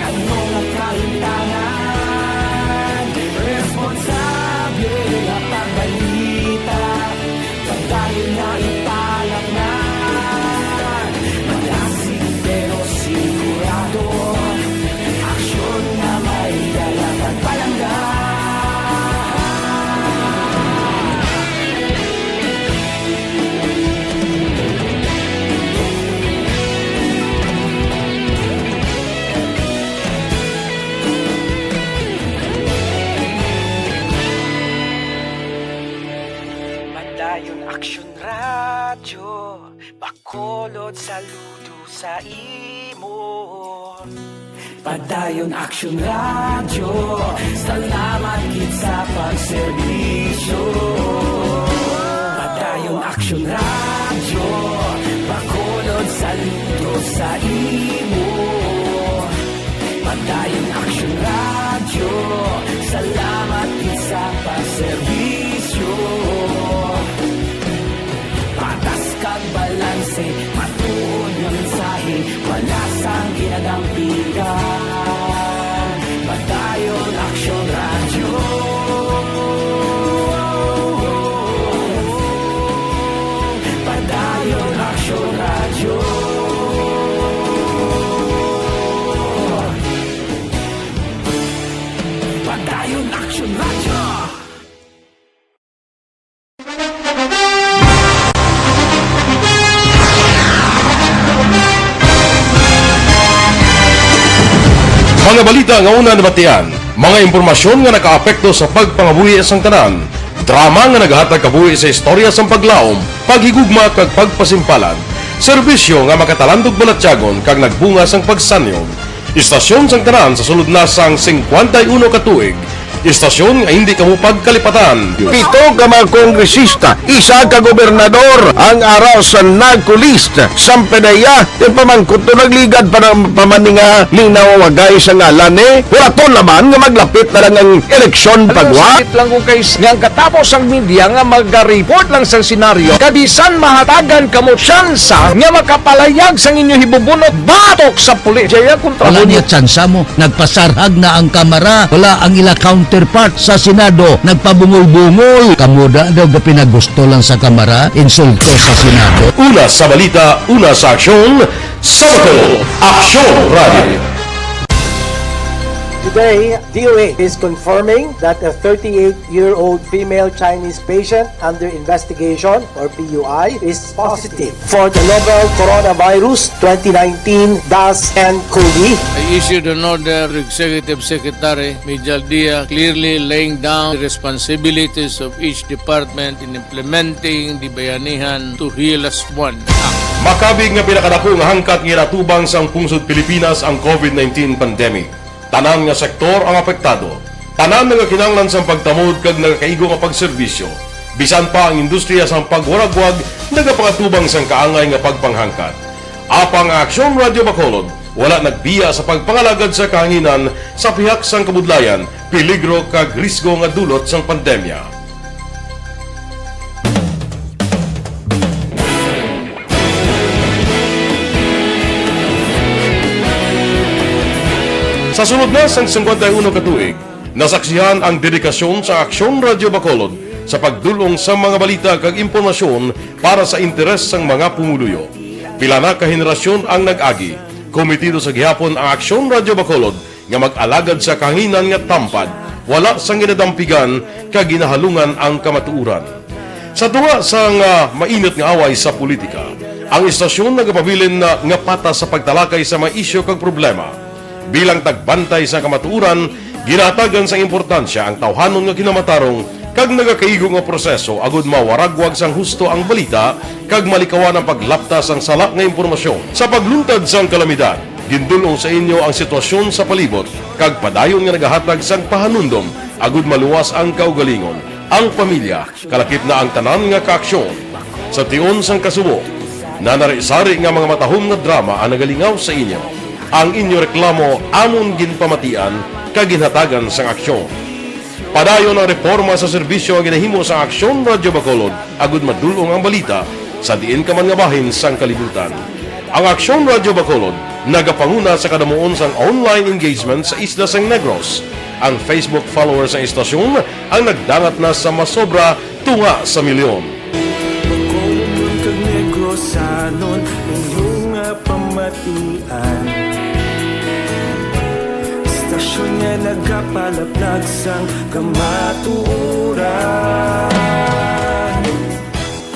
Action Radio, Bacolod, saludo sa imo. Padayon Action Radio, salamat gid sa pagserbisyo. Padayon Action Radio, Bacolod, saludo sa imo. Padayon Action Radio, salamat gid sa pagserbisyo. Patas kag balanse, matuod nga mensahe, wala sang ginadampigan. Padayon Action Radio. Padayon Action Radio. Padayon Action Radio. Mga balita nga una nabatian, mga impormasyon nga nakaapekto sa pagpangabuhi sang tanan, drama nga nagahatag kabuhi sa istorya sang paglaom, paghigugma kag pagpasimpalan, serbisyo nga makatalandog balatyagon kag nagbunga sang pagsanyog, istasyon sang tanan sa sulod na sang 51 ka tuig, istasyon nga hindi kamo pagkalipatan. 7 ka mga kongresista, 1 ka gobernador ang araw sa nagkulist sa pedaya yung pamangkot to nagligad para pamaninga linaw wagay sa ngalan wala naman nga maglapit na lang ang eleksyon pagwa. Sakit lang kung kays nga katapos ang media nga mag-report lang sa senaryo kabisan mahatagan kamo tsansa nga makapalayag sa inyo hibubunot batok sa pulis. Jaya kontra Wala niya tsansa mo, nagpasarhag na ang kamera, wala ang ila counterpart sa Senado, nagpabungol-bungol. Kamuda daw ga pinagusto lang sa kamera, insulto sa Senado. Una sa balita, una sa aksyon, sa Bacolod, Aksyon Radio. Today, DOA is confirming that a 38-year-old female Chinese patient under investigation, or PUI, is positive for the novel coronavirus 2019-nCoV. I issued an order to Executive Secretary Mijal Dia clearly laying down the responsibilities of each department in implementing the Bayanihan to Heal as One Act. Makabig nga pinakadako nga hangkat nga natubang sang pungsod Pilipinas ang COVID-19 pandemic. Tanan nga sektor ang apektado. Tanan nga kinahanglan sang pagtamod kag nagakaigo nga pagserbisyo. Bisan pa ang industriya sang pagwaragwag nagapakatubang sang kaangay nga pagpanghangkat. Apang Aksyon Radio Bacolod wala nagbiya sa pagpangalagad sa kahanginan sa pihak sang kabudlayan, peligro kag risgo nga dulot sang pandemya. Sa sunod na sang 51 ka tuig, nasaksihan ang dedikasyon sa Aksyon Radio Bacolod sa pagdulong sa mga balita kag impormasyon para sa interes sang mga pumuluyo. Pila na ka henerasyon ang nag-agi, komitido sa gihapon ang Aksyon Radio Bacolod nga mag-alagad sa kahanginan nga tampad, wala sang ginadampigan kag ginahalungan ang kamatuuran. Sa tunga sang mainit nga away sa politika, ang istasyon nagapabilin na nga patas sa pagtalakay sa mga isyu kag problema. Bilang tagbantay sa kamatuuran, ginatagan sa importansya ang tawhanon nga kinamatarong kag nagakaigo nga proseso agud mawaragwag sang husto ang balita kag malikawan ang paglaptas ang sala nga impormasyon. Sa pagluntad sang kalamidad, gindulong sa inyo ang sitwasyon sa palibot kag padayon nga nagahatag sang pahanundom agud maluwas ang kaugalingon, ang pamilya, kalakip na ang tanan nga kaaksyon. Sa tion sang kasubo, nanari-sari nga mga matahom nga drama ang nagalingaw sa inyo. Ang inyo reklamo amon ginpamatian kag ginhatagan sang aksyon. Padayon ang reforma sa serbisyo ang ginahimo sa Aksyon Radio Bacolod agud madulong ang balita sa diin ka man nga bahin sang kalibutan. Ang Aksyon Radio Bacolod nagapanguna sa kadamuon sang online engagement sa isla sang Negros. Ang Facebook followers sa istasyon ang nagdangat na sa masobra tunga sa milyon. Bacolod kag Negros anon inyong pamatian. Istasyon nga nagapalaplag sang kamatuuran.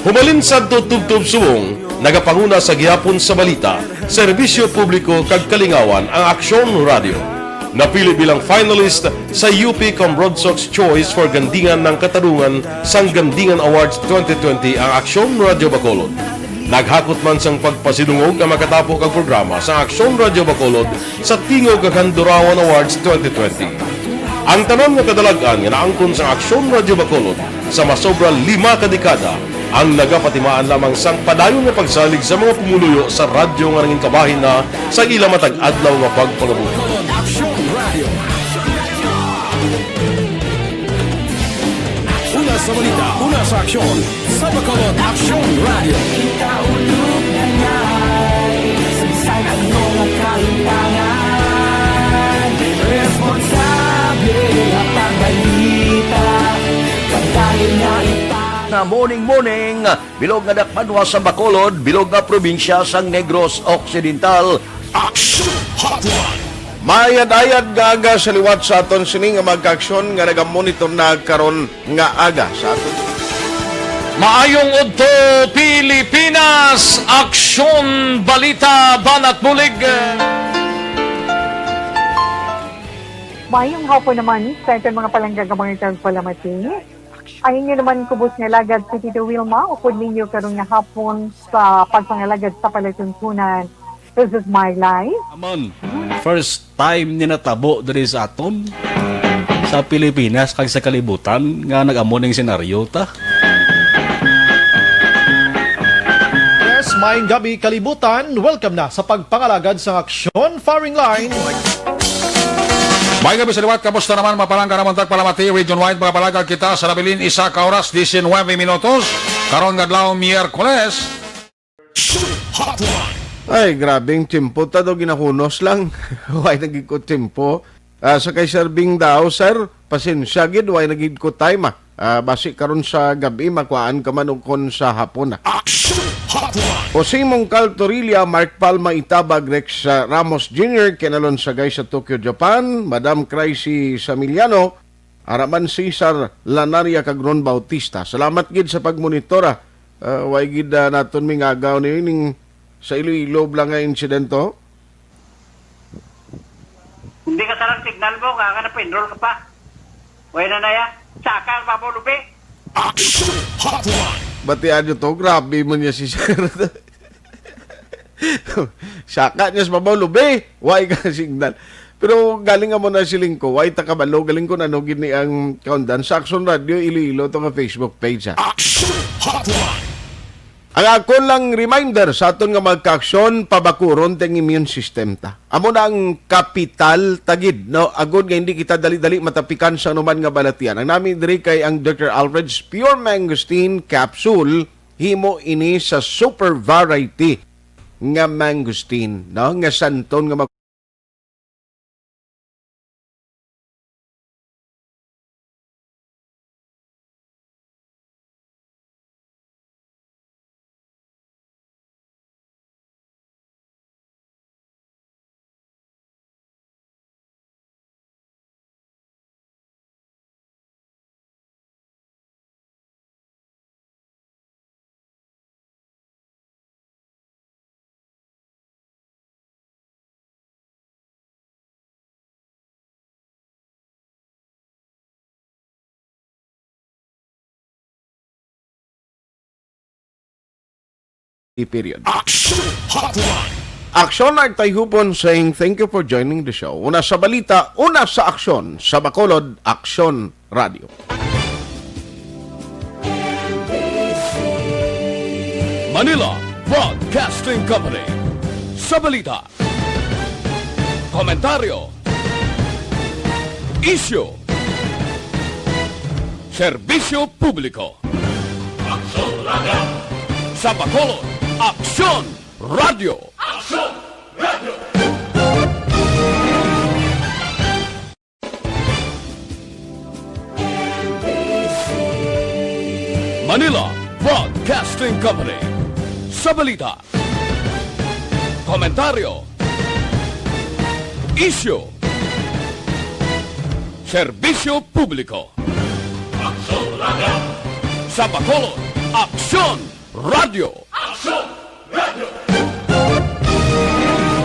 Humalin sa tubtub subong, nagapanguna sa gihapon sa balita, serbisyo publiko kag kalingawan ang Aksyon Radio. napili bilang finalist sa UP Broadsox Choice for Gandingan ng Katarungan sang Gandingan Awards 2020 ang Aksyon Radio Bacolod. Naghakot man sang pagpasidungog ang makatapok ang programa sa Aksyon Radio Bacolod sa Tingog Kagandurawan Awards 2020. Ang tanon nga kadalagan nga naangkon sa Aksyon Radio Bacolod sa masobra 5 kadekada ang nagapatimaan lamang sang padayon nga pagsalig sa mga pumuluyo sa radyo nga nanging kabahin na sa ila matag adlaw nga pagpangabuhi. Una sa balita, una sa aksyon, sa Bacolod Aksyon Radio. Ikaulog na nga'y Sabisan ang mga kahintangan Responsable at pagbalita Pagdahil na na morning, bilog nga dakmadwa sa Bacolod, bilog nga probinsya sang Negros Occidental. Action Hotline! Mayad-ayad nga aga sa liwat sa aton sini nga magka-aksyon nga nagamonitor na karon nga aga sa aton. Maayong udto Pilipinas, aksyon balita banat bulig. Mayong hapon naman sa itong mga palanggagamangitan palamati. Ang inyo naman kubos nga lagad si Tito Wilma, upod ninyo karong nga hapon sa pagpangalagad sa palatuntunan. This is my life. Amon, first time ni natabo diri sa aton sa Pilipinas kag sa kalibutan nga nag-amo ning senaryo ta. Yes, maayong gabi kalibutan. Welcome na sa pagpangalagad sa Aksyon Firing Line. May gabi sa liwat, kamusta naman mapalangga naman tagpalamati, region wide mga palagal kita sa Nabilin, isa ka oras, 19 minutos, karon gadlaw Miyerkules. Ay, grabing timpo ta do ginahunos lang. Way nagig ko timpo. Sa kay serving daw, sir, pasensya gid way nagig ko time basi karon sa gabi makuhaan ka man og kon sa hapon. Jose Mongcal Torilla, Mark Palma Itabag, Rex Ramos Jr., kinalon sa guys sa Tokyo, Japan, Madam Crazy Samiliano, Araman Cesar Lanaria Cagron Bautista. Salamat gid sa pagmonitora. Way gid naton mingagaw ni ning sa Iloilo lang nga insidento. Hindi ka sarang signal mo, kakanap enroll ka pa. Wala na ya, saka ang papulubi. Action Hotline! Batian nyo to, grabe mo niya si Sir. Saka niya sa babaw, lubi. Why ka signal? Pero galing nga mo na siling ko, why takabalo, galing ko na no, gini ang kaundan sa Action Radio, Iloilo, ito nga Facebook page. Action Hotline! Ang ako lang reminder sa aton nga magka-aksyon, pabakuron teng immune system ta. Amo na ang kapital tagid, no? Agod nga hindi kita dali-dali matapikan sa anuman nga balatian. Ang namin diri kay ang Dr. Alfred's Pure Mangosteen Capsule, himo ini sa super variety nga mangosteen, no? Nga santon nga period. Action Hotline! Aksyon at Tayhupon saying thank you for joining the show. Una sa balita, una sa aksyon. Sa Bacolod, Aksyon Radio. Manila Broadcasting Company. Sa balita, komentaryo, issue, serbisyo publiko. Aksyon Radio! Sa Bacolod, Aksyon Radio! Aksyon Radio! Manila Broadcasting Company. Sa balita, komentaryo, issue, serbisyo publiko. Aksyon Radio! Sa Bacolod, Aksyon Radio! Aksyon